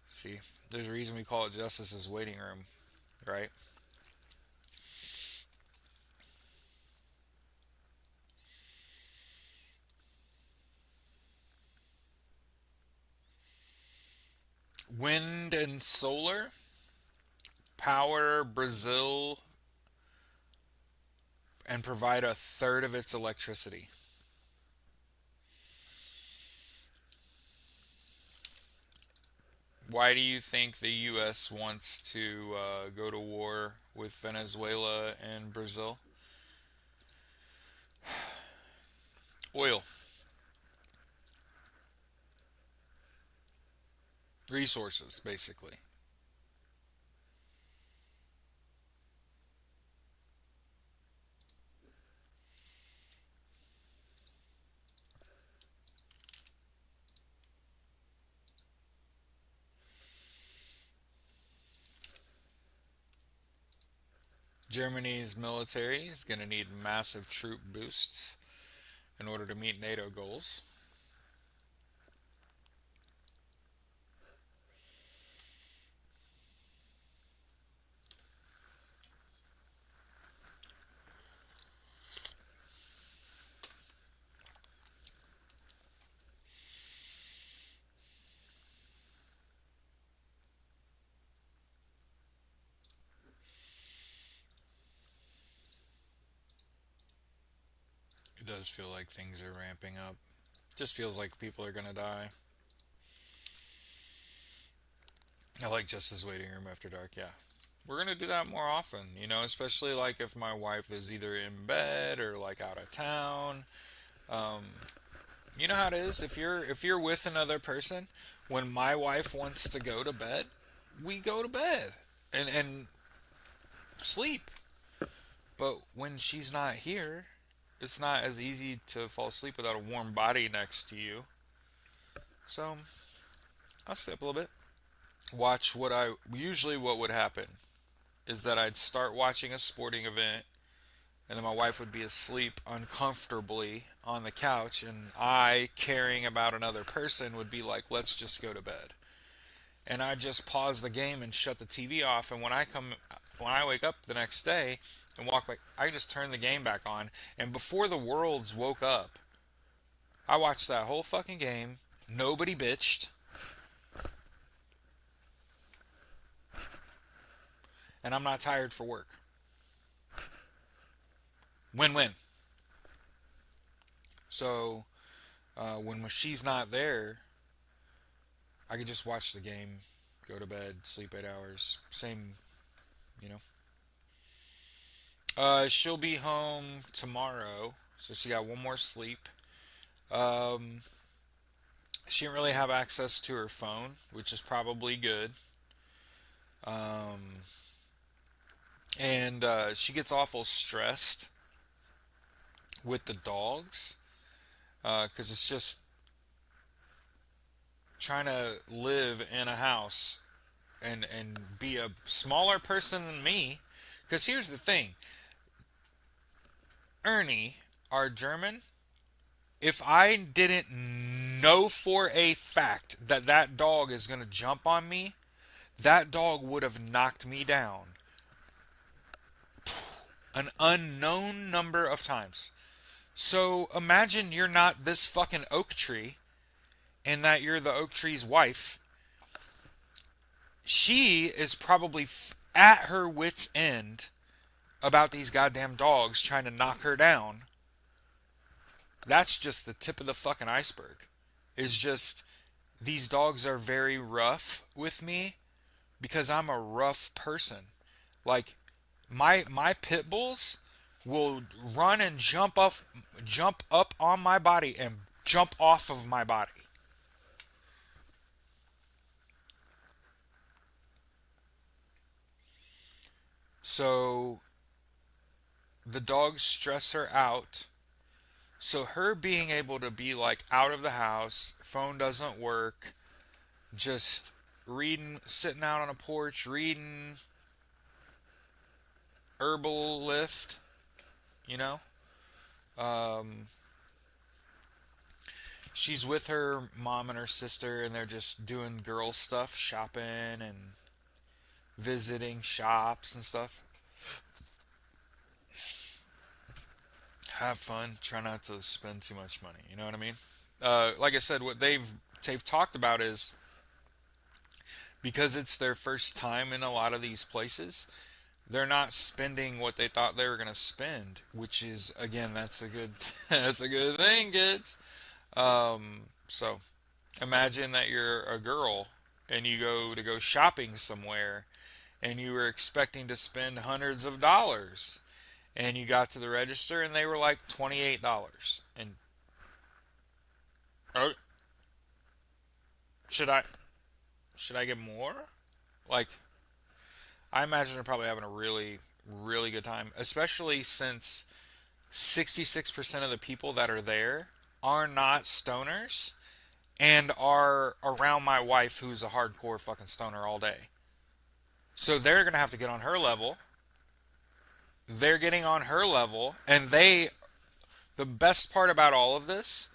See, there's a reason we call it Justice's waiting room, right? Wind and solar power Brazil and provide a third of its electricity. Why do you think the U.S. wants to go to war with Venezuela and Brazil? Oil, resources, basically. Germany's military is going to need massive troop boosts in order to meet NATO goals. It does feel like things are ramping up. Just feels like people are going to die. I like Justice Waiting Room After Dark, yeah. We're going to do that more often, you know, especially like if my wife is either in bed or like out of town. Um, you know how it is if you're with another person, when my wife wants to go to bed, we go to bed and sleep. But when she's not here, it's not as easy to fall asleep without a warm body next to you. So I'll stay up a little bit. Watch what would happen is that I'd start watching a sporting event, and then my wife would be asleep uncomfortably on the couch, and I, caring about another person, would be like, let's just go to bed. And I'd just pause the game and shut the TV off, and when I wake up the next day and walk back, I just turn the game back on, and before the worlds woke up, I watched that whole fucking game. Nobody bitched, and I'm not tired for work. Win-win. So when she's not there, I can just watch the game, go to bed, sleep 8 hours. Same, you know. She'll be home tomorrow, so she got one more sleep. Um, she didn't really have access to her phone, which is probably good. Um, and she gets awful stressed with the dogs because it's just trying to live in a house and be a smaller person than me. Because here's the thing, Ernie, our German, if I didn't know for a fact that that dog is going to jump on me, that dog would have knocked me down an unknown number of times. So imagine you're not this fucking oak tree and that you're the oak tree's wife. She is probably at her wit's end about these goddamn dogs trying to knock her down. That's just the tip of the fucking iceberg. Is just these dogs are very rough with me because I'm a rough person. Like my pit bulls will run and jump up on my body and jump off of my body. So the dogs stress her out. So her being able to be like out of the house, phone doesn't work, just reading, sitting out on a porch, reading Herbal Lift, you know? Um, she's with her mom and her sister, and they're just doing girl stuff, shopping and visiting shops and stuff. Have fun. Try not to spend too much money. You know what I mean? Like I said, what they've talked about is because it's their first time in a lot of these places, they're not spending what they thought they were going to spend, which is again that's a good that's a good thing, kids. So imagine that you're a girl and you go shopping somewhere and you were expecting to spend hundreds of dollars and you got to the register and they were like $28 and oh, should I should I get more? Like I imagine they're probably having a really really good time, especially since 66% of the people that are there are not stoners and are around my wife who's a hardcore fucking stoner all day. So they're going to have to get on her level. they're getting on her level, and the best part about all of this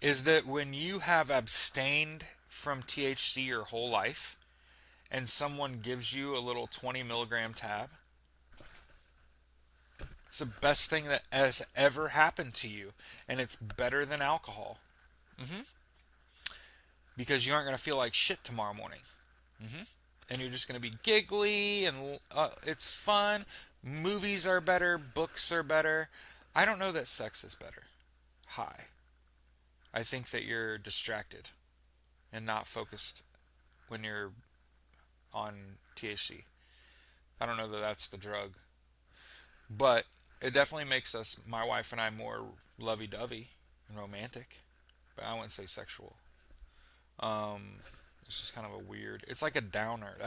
is that when you have abstained from THC your whole life and someone gives you a little 20 milligram tab, it's the best thing that has ever happened to you, and it's better than alcohol. hmm Because you aren't going to feel like shit tomorrow morning. hmm And you're just going to be giggly, and it's fun. Movies are better, books are better. I don't know that sex is better. High. I think that you're distracted and not focused when you're on THC. I don't know that that's the drug, but it definitely makes us, my wife and I, more lovey-dovey and romantic. But I wouldn't say sexual. It's just kind of a weird. It's like a downer.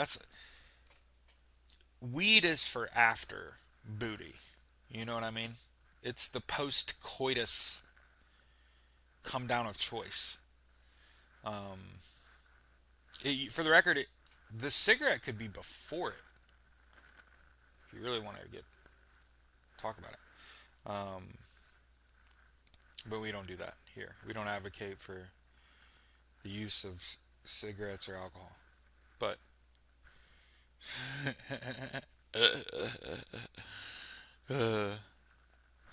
Weed is for after booty. You know what I mean? It's the post-coitus come down of choice. For the record, the cigarette could be before it. If you really wanted to talk about it. But we don't do that here. We don't advocate for the use of cigarettes or alcohol. But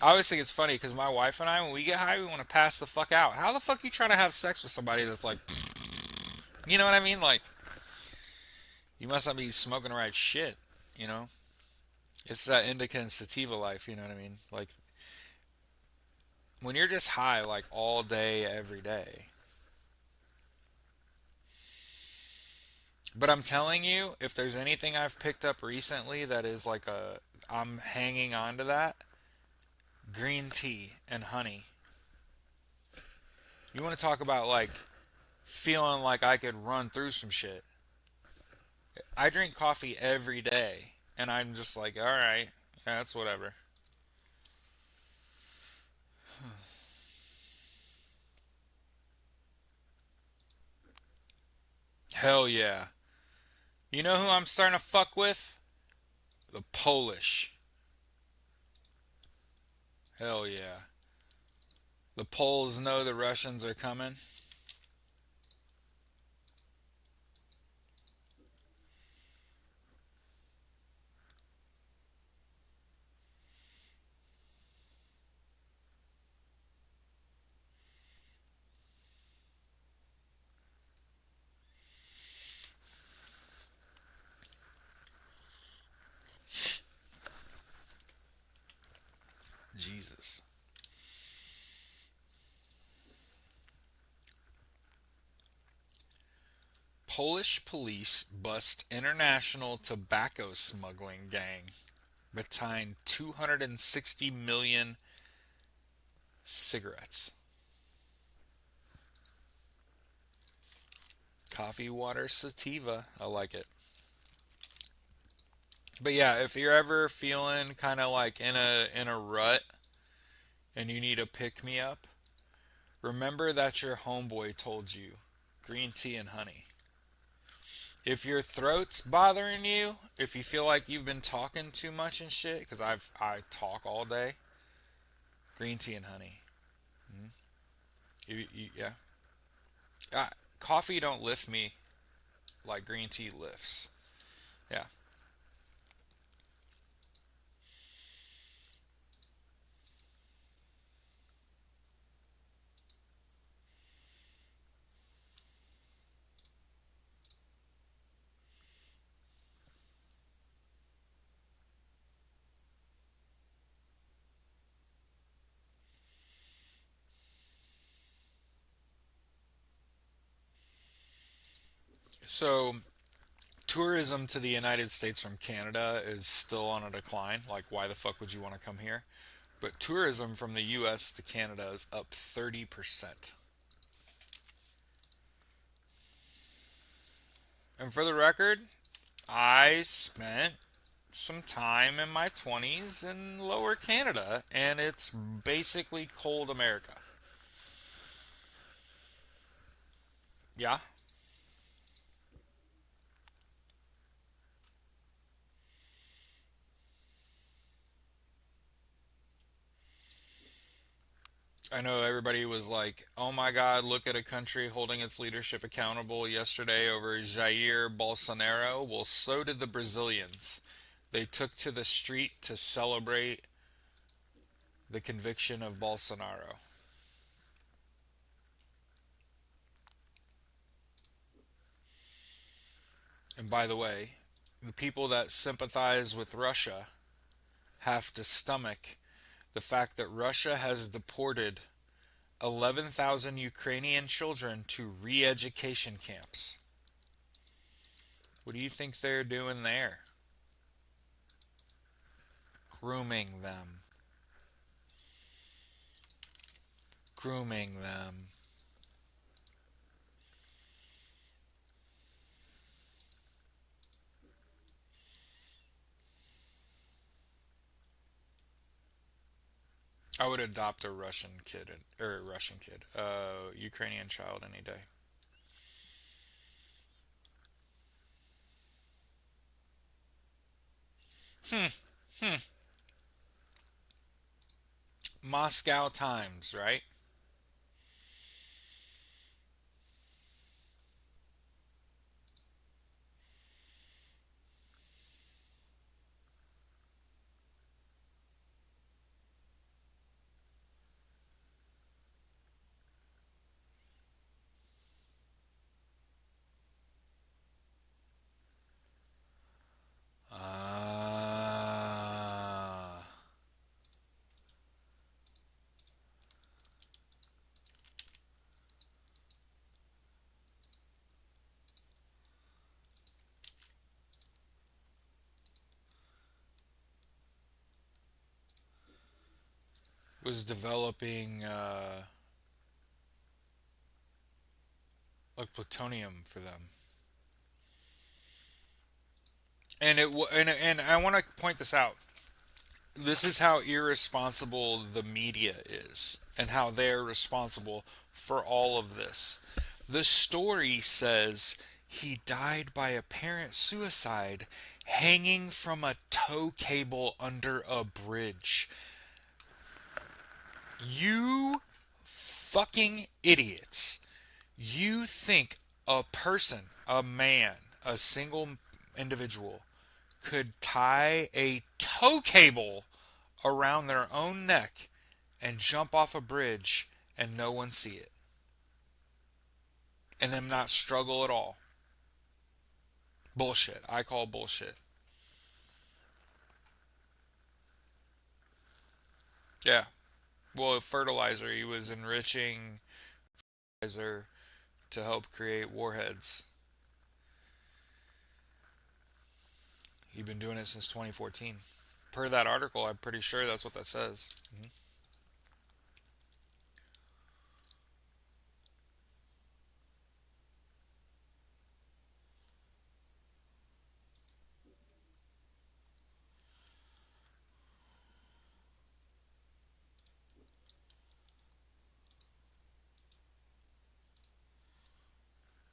I always think it's funny because my wife and I, when we get high, we want to pass the fuck out. How the fuck are you trying to have sex with somebody that's like, you know what I mean? Like, you must not be smoking the right shit, you know? It's that indica and sativa life, you know what I mean? Like, when you're just high, like, all day, every day. But I'm telling you, if there's anything I've picked up recently that is like I'm hanging on to that, green tea and honey. You want to talk about, like, feeling like I could run through some shit. I drink coffee every day, and I'm just like, alright, yeah, that's whatever. Hell yeah. You know who I'm starting to fuck with? The Polish. Hell yeah. The Poles know the Russians are coming. Jesus. Polish police bust international tobacco smuggling gang behind 260 million cigarettes. Coffee, water, sativa. I like it. But yeah, if you're ever feeling kind of like in a rut and you need a pick me up, remember that your homeboy told you green tea and honey. If your throat's bothering you, if you feel like you've been talking too much and shit, because I talk all day, green tea and honey. Yeah. Coffee don't lift me like green tea lifts. Yeah. So, tourism to the United States from Canada is still on a decline. Like, why the fuck would you want to come here? But tourism from the US to Canada is up 30%. And for the record, I spent some time in my 20s in lower Canada, and it's basically cold America. Yeah. I know everybody was like, oh my God, look at a country holding its leadership accountable yesterday over Jair Bolsonaro. Well, so did the Brazilians. They took to the street to celebrate the conviction of Bolsonaro. And by the way, the people that sympathize with Russia have to stomach the fact that Russia has deported 11,000 Ukrainian children to re education camps. What do you think they're doing there? Grooming them. Grooming them. I would adopt a Russian kid, or Russian kid, Ukrainian child any day. Moscow Times, right? Ah. Was developing like plutonium for them. And I want to point this out. This is how irresponsible the media is and how they're responsible for all of this. The story says he died by apparent suicide hanging from a tow cable under a bridge. You fucking idiots. You think a person, a man, a single individual could tie a tow cable around their own neck and jump off a bridge and no one see it and them not struggle at all? Bullshit. I call bullshit. Yeah. Well, fertilizer. He was enriching fertilizer to help create warheads. He'd been doing it since 2014. Per that article, I'm pretty sure that's what that says. Mhm.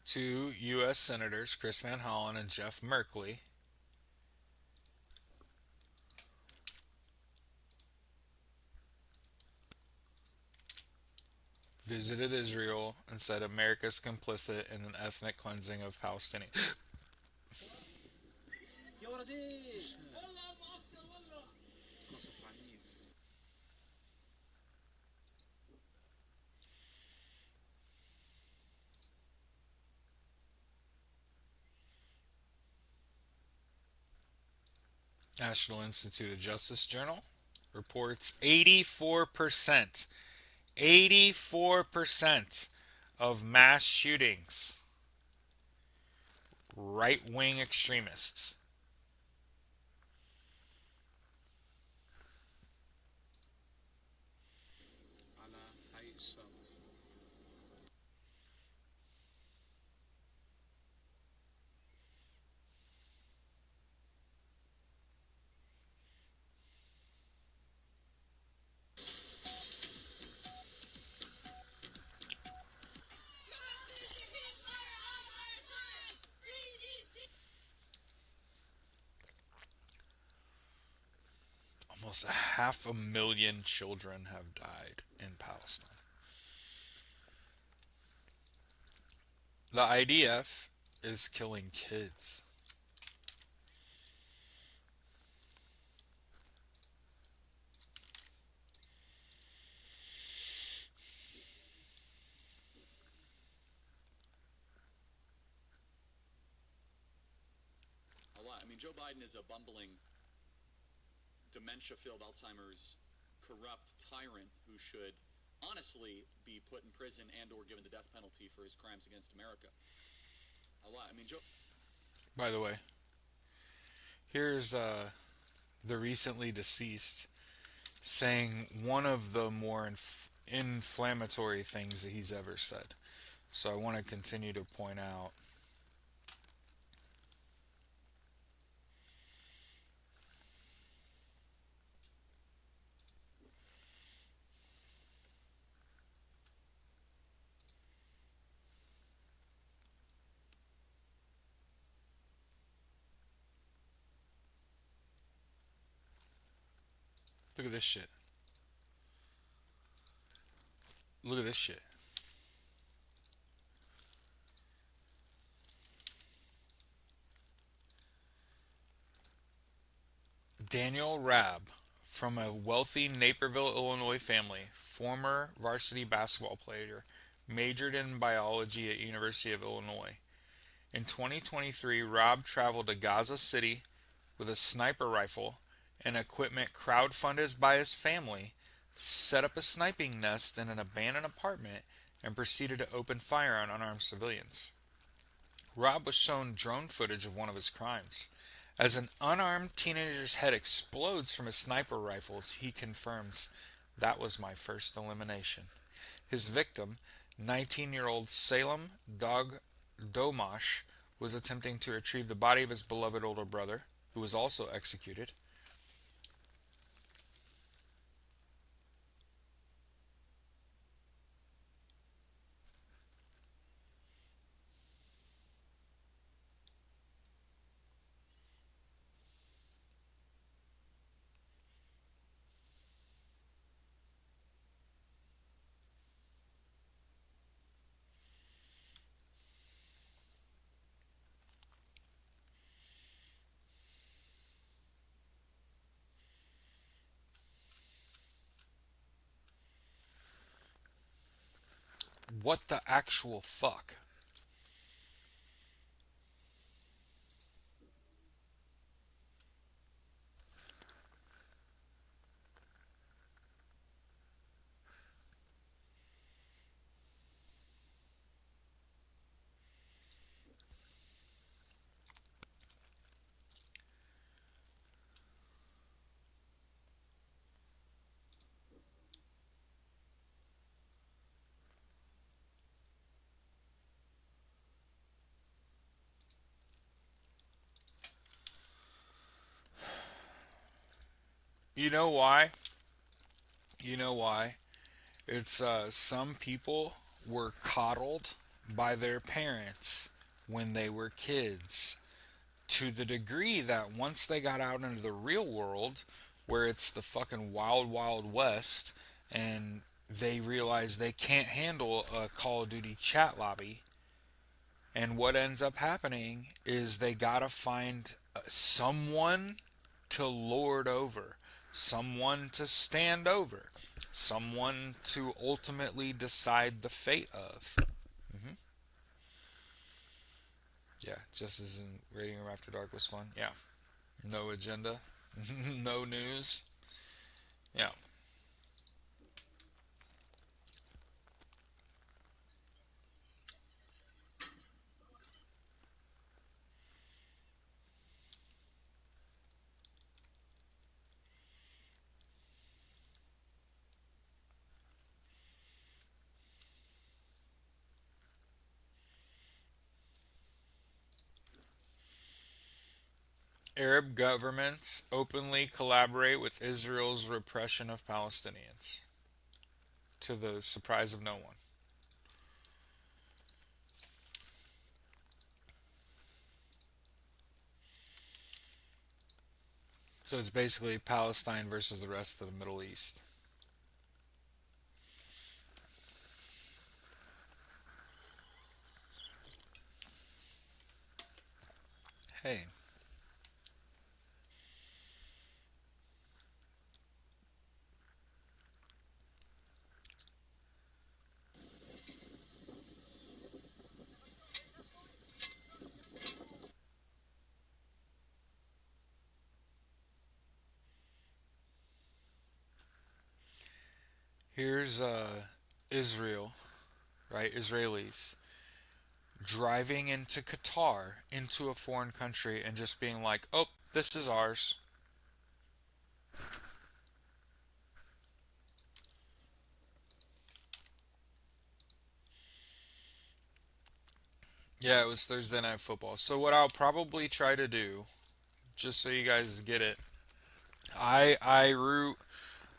Two U.S. Senators, Chris Van Hollen and Jeff Merkley, visited Israel and said America's complicit in an ethnic cleansing of Palestinians. National Institute of Justice Journal reports 84% of mass shootings, right wing extremists. Almost 500,000 children have died in Palestine. The IDF is killing kids. A lot. I mean, Joe Biden is a bumbling, dementia-filled Alzheimer's, corrupt tyrant who should honestly be put in prison and/or given the death penalty for his crimes against America. A lot. I mean, Joe. By the way, here's the recently deceased saying one of the more inflammatory things that he's ever said. So I want to continue to point out. Look at this shit. Look at this shit. Daniel Rabb, from a wealthy Naperville, Illinois family, former varsity basketball player, majored in biology at University of Illinois. In 2023, Rabb traveled to Gaza City with a sniper rifle and equipment crowdfunded by his family, set up a sniping nest in an abandoned apartment, and proceeded to open fire on unarmed civilians. Rob was shown drone footage of one of his crimes. As an unarmed teenager's head explodes from his sniper rifles, he confirms, "That was my first elimination." His victim, 19-year-old Salem Domash, was attempting to retrieve the body of his beloved older brother, who was also executed. What the actual fuck? You know why? You know why? It's some people were coddled by their parents when they were kids, to the degree that once they got out into the real world, where it's the fucking wild, wild west, and they realize they can't handle a Call of Duty chat lobby, and what ends up happening is they gotta find someone to lord over, someone to stand over, someone to ultimately decide the fate of. hmm Yeah, just as in Raiding Room After Dark was fun. Yeah. No agenda, no news. Yeah. Arab governments openly collaborate with Israel's repression of Palestinians, to the surprise of no one. So it's basically Palestine versus the rest of the Middle East. Hey. Here's Israel, right? Israelis driving into Qatar, into a foreign country, and just being like, oh, this is ours. Yeah, it was Thursday Night Football. So, what I'll probably try to do, just so you guys get it, I root.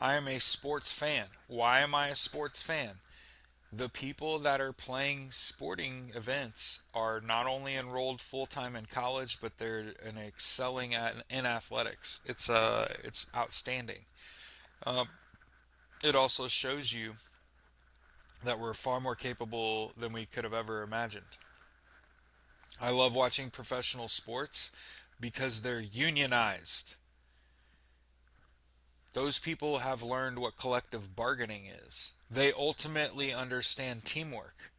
I am a sports fan. Why am I a sports fan? The people that are playing sporting events are not only enrolled full time in college, but they're excelling in athletics. It's outstanding. Um, it also shows you that we're far more capable than we could have ever imagined. I love watching professional sports because they're unionized. Those people have learned what collective bargaining is. They ultimately understand teamwork.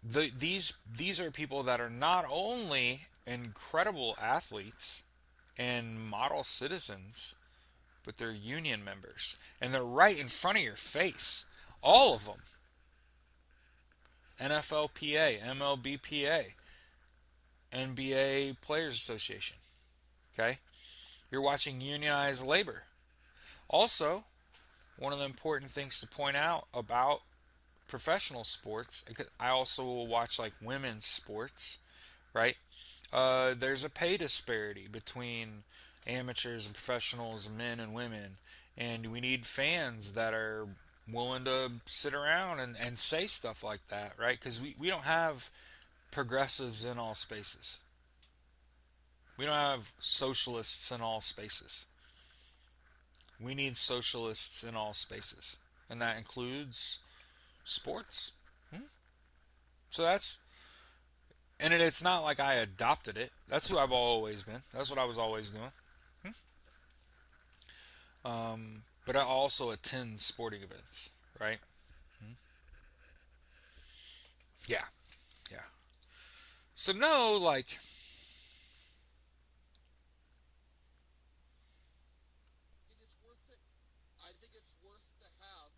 These are people that are not only incredible athletes and model citizens, but they're union members, and they're right in front of your face. All of them. NFLPA, MLBPA, NBA Players Association. Okay? You're watching unionized labor. Also, one of the important things to point out about professional sports, I also will watch like women's sports, right? There's a pay disparity between amateurs and professionals, men and women, and we need fans that are willing to sit around and say stuff like that, right? Because we don't have progressives in all spaces. We don't have socialists in all spaces. We need socialists in all spaces, and that includes sports. So and it's not like I adopted it. That's who I've always been. That's what I was always doing. But I also attend sporting events, right? Yeah, yeah. So no, like, think it's worth it. I think it's worth to have.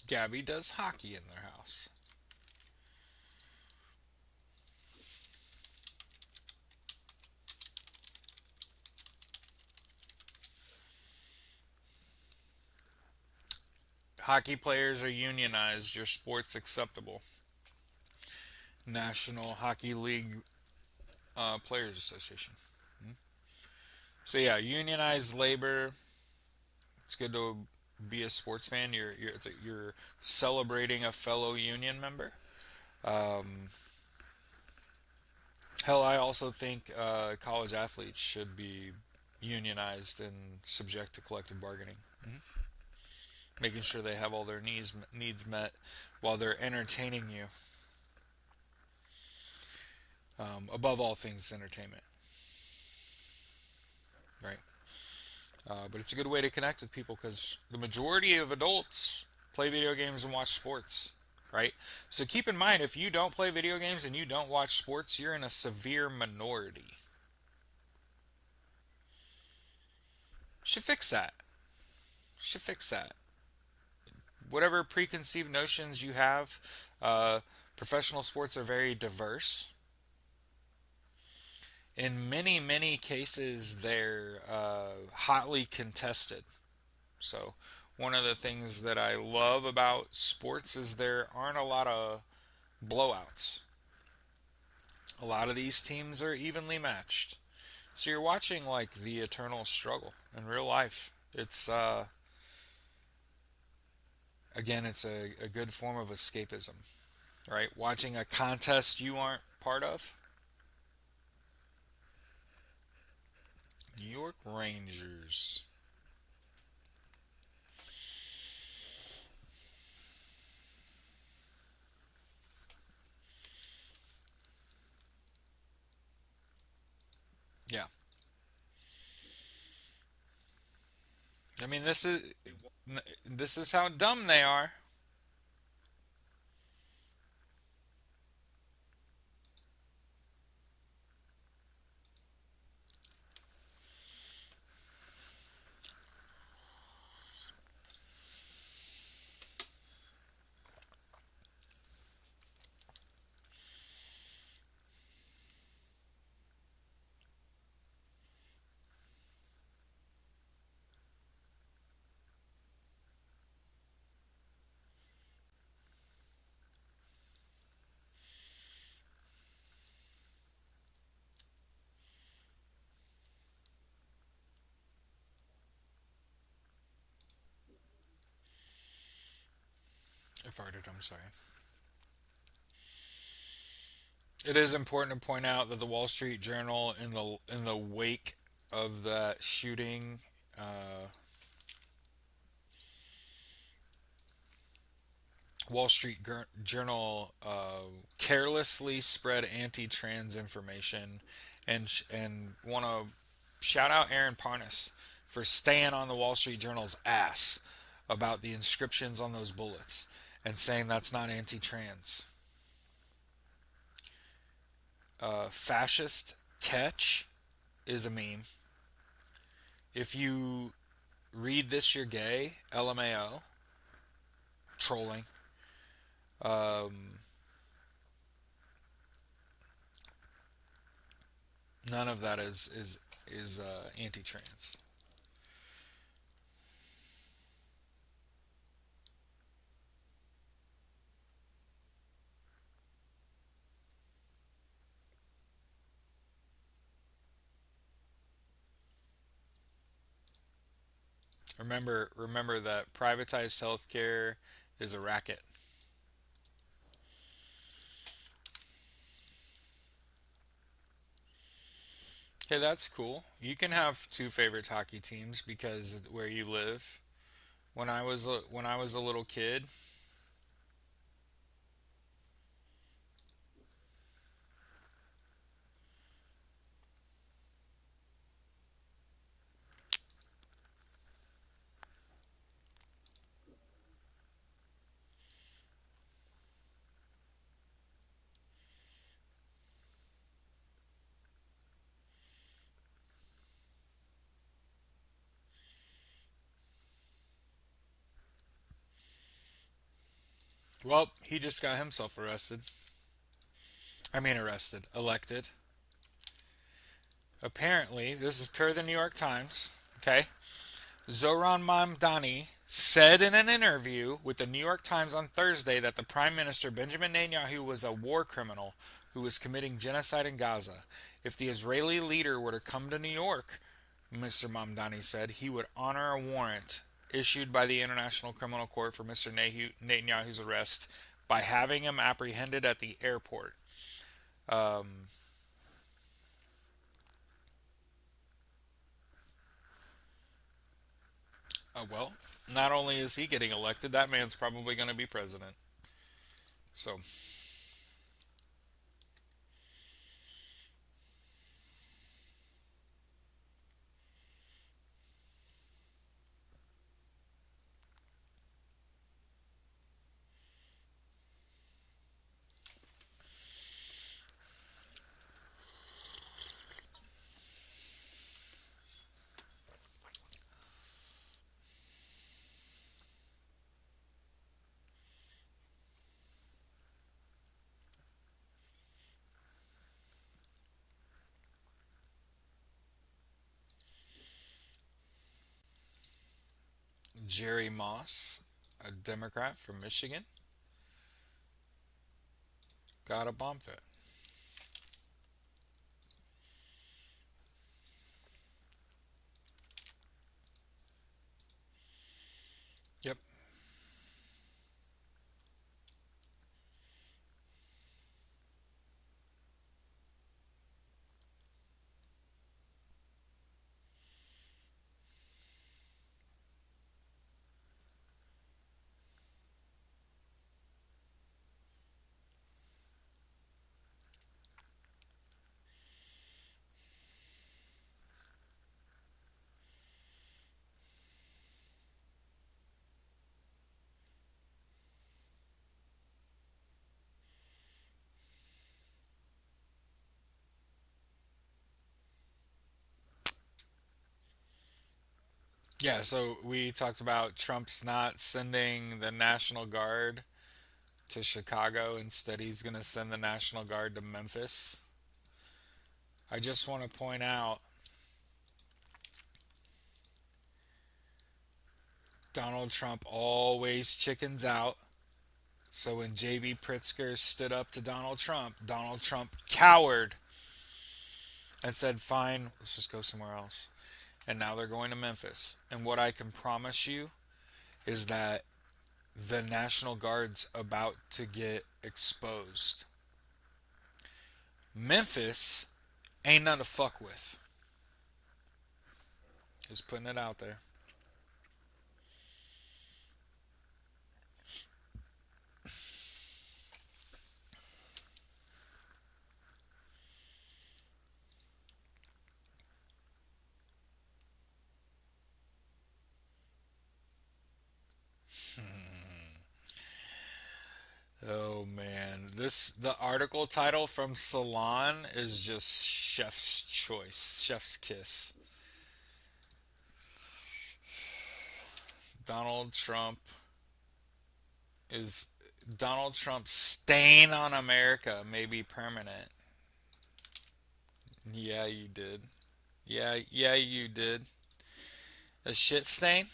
Gabby does hockey in their house. Hockey players are unionized. Your sport's acceptable. National Hockey League Players Association. So yeah, unionized labor. It's good to be a sports fan. You're celebrating a fellow union member. Um, Hell, I also think college athletes should be unionized and subject to collective bargaining, making sure they have all their needs met while they're entertaining you. Above all things, entertainment, right? But it's a good way to connect with people because the majority of adults play video games and watch sports, right? So keep in mind, if you don't play video games and you don't watch sports, you're in a severe minority. Should fix that. Should fix that. Whatever preconceived notions you have, uh, professional sports are very diverse. In many, many cases, they're hotly contested. So, one of the things that I love about sports is there aren't a lot of blowouts. A lot of these teams are evenly matched. So you're watching like the eternal struggle in real life. It's again, it's a good form of escapism, right? Watching a contest you aren't part of. New York Rangers. Yeah. I mean, this is how dumb they are. I farted. I'm sorry. It is important to point out that the Wall Street Journal, in the wake of that shooting, Wall Street Journal carelessly spread anti-trans information, and want to shout out Aaron Parnas for staying on the Wall Street Journal's ass about the inscriptions on those bullets and saying that's not anti-trans. Fascist catch is a meme. If you read this, you're gay. LMAO. Trolling. Um, None of that is anti-trans. Remember that privatized healthcare is a racket. Okay, that's cool. You can have two favorite hockey teams because where you live. When I was a little kid, well, he just got himself arrested. I mean arrested, elected. Apparently, this is per the New York Times. Okay, Zoran Mamdani said in an interview with the New York Times on Thursday that the Prime Minister Benjamin Netanyahu was a war criminal who was committing genocide in Gaza. If the Israeli leader were to come to New York, Mr. Mamdani said, he would honor a warrant issued by the International Criminal Court for Mr. Netanyahu's arrest by having him apprehended at the airport. Um, well, not only is he getting elected, that man's probably going to be president. So, Jerry Moss, a Democrat from Michigan, got a bomb threat. Yep. Yeah, so we talked about Trump's not sending the National Guard to Chicago. Instead, he's going to send the National Guard to Memphis. I just want to point out Donald Trump always chickens out. So when J.B. Pritzker stood up to Donald Trump cowered and said, fine, let's just go somewhere else. And now they're going to Memphis. And what I can promise you is that the National Guard's about to get exposed. Memphis ain't nothing to fuck with. Just putting it out there. Oh man, the article title from Salon is just chef's choice, chef's kiss. Donald Trump is Donald Trump's stain on America may be permanent. Yeah, you did. Yeah, you did. A shit stain?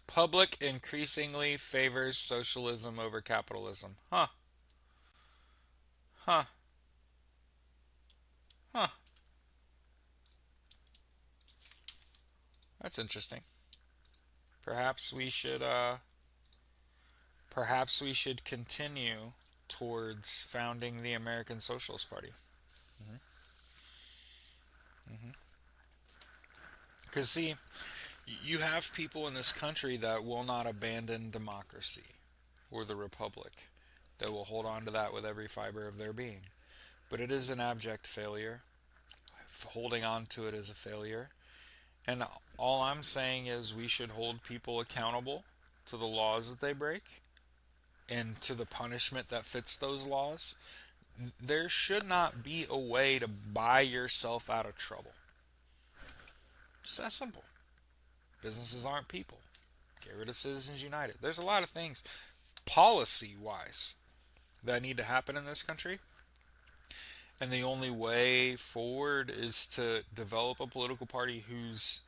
Public increasingly favors socialism over capitalism. Huh. Huh. Huh. That's interesting. Perhaps we should perhaps we should continue towards founding the American Socialist Party. Because, see, you have people in this country that will not abandon democracy or the republic, that will hold on to that with every fiber of their being. But it is an abject failure. Holding on to it is a failure. And all I'm saying is we should hold people accountable to the laws that they break and to the punishment that fits those laws. There should not be a way to buy yourself out of trouble. Just that simple. Businesses aren't people. Get rid of Citizens United. There's a lot of things, policy wise, that need to happen in this country. And the only way forward is to develop a political party who's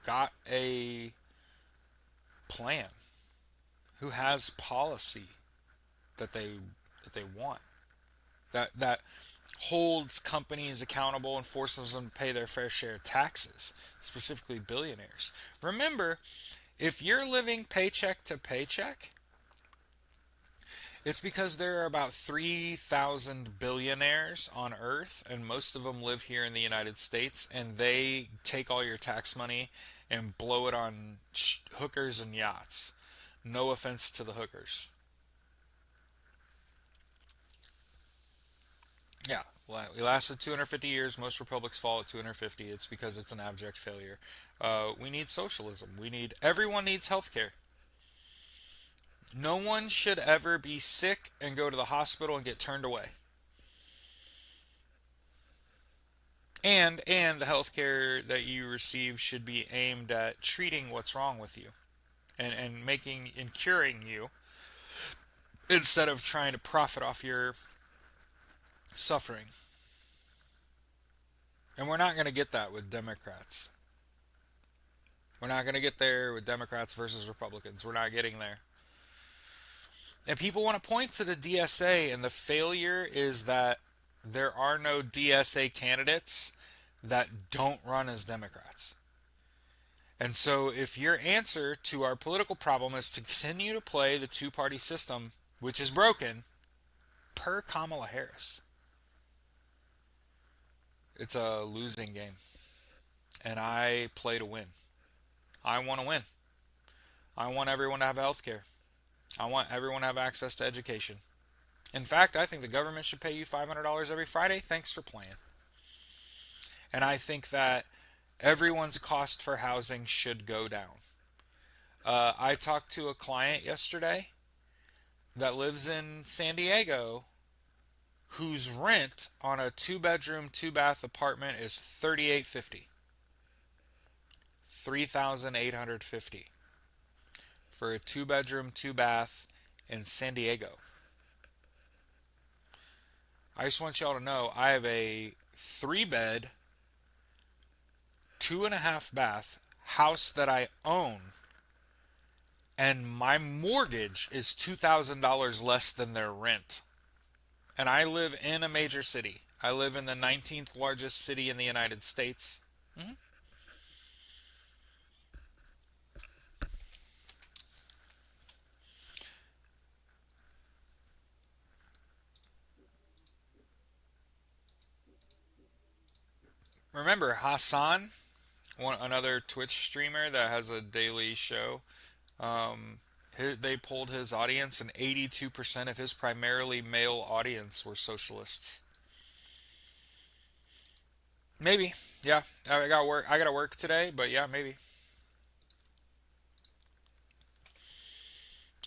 got a plan, who has policy that they want, that holds companies accountable and forces them to pay their fair share of taxes, specifically billionaires. Remember, if you're living paycheck to paycheck, it's because there are about 3,000 billionaires on Earth, and most of them live here in the United States, and they take all your tax money and blow it on hookers and yachts. No offense to the hookers. Yeah, we lasted 250 years. Most republics fall at 250. It's because it's an abject failure. We need socialism. Everyone needs healthcare. No one should ever be sick and go to the hospital and get turned away. And the healthcare that you receive should be aimed at treating what's wrong with you and making and curing you instead of trying to profit off your suffering. And we're not going to get that with Democrats. We're not going to get there with Democrats versus Republicans. We're not getting there. And people want to point to the DSA, and the failure is that there are no DSA candidates that don't run as Democrats. And so, if your answer to our political problem is to continue to play the two party system, which is broken, per Kamala Harris, it's a losing game. And I play to win. I want to win. I want everyone to have health care. I want everyone to have access to education. In fact, I think the government should pay you $500 every Friday. Thanks for playing. And I think that everyone's cost for housing should go down. I talked to a client yesterday that lives in San Diego whose rent on a 2-bedroom, 2-bath apartment is $3,850. $3,850 for a 2-bedroom, 2-bath in San Diego. I just want y'all to know I have a 3-bed, 2.5-bath house that I own, and my mortgage is $2,000 less than their rent. And I live in a major city. I live in the 19th largest city in the United States. Remember Hassan, another Twitch streamer that has a daily show. They polled his audience, and 82% of his primarily male audience were socialists. Maybe, yeah. I got work. I got to work today, but yeah, maybe.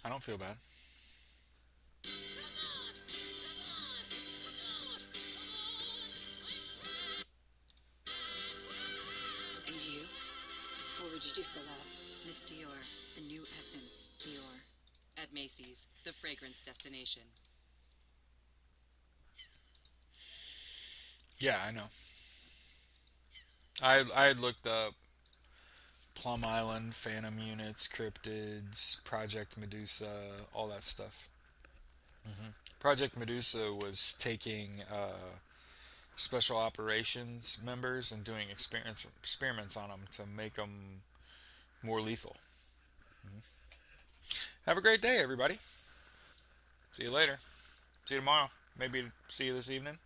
I don't feel bad. And you? What would you do for love? Miss Dior, the new essence, Dior. At Macy's, the fragrance destination. Yeah, I know. I had looked up Plum Island, Phantom Units, Cryptids, Project Medusa, all that stuff. Project Medusa was taking special operations members and doing experiments on them to make them more lethal. Have a great day, everybody. See you later. See you tomorrow. Maybe see you this evening.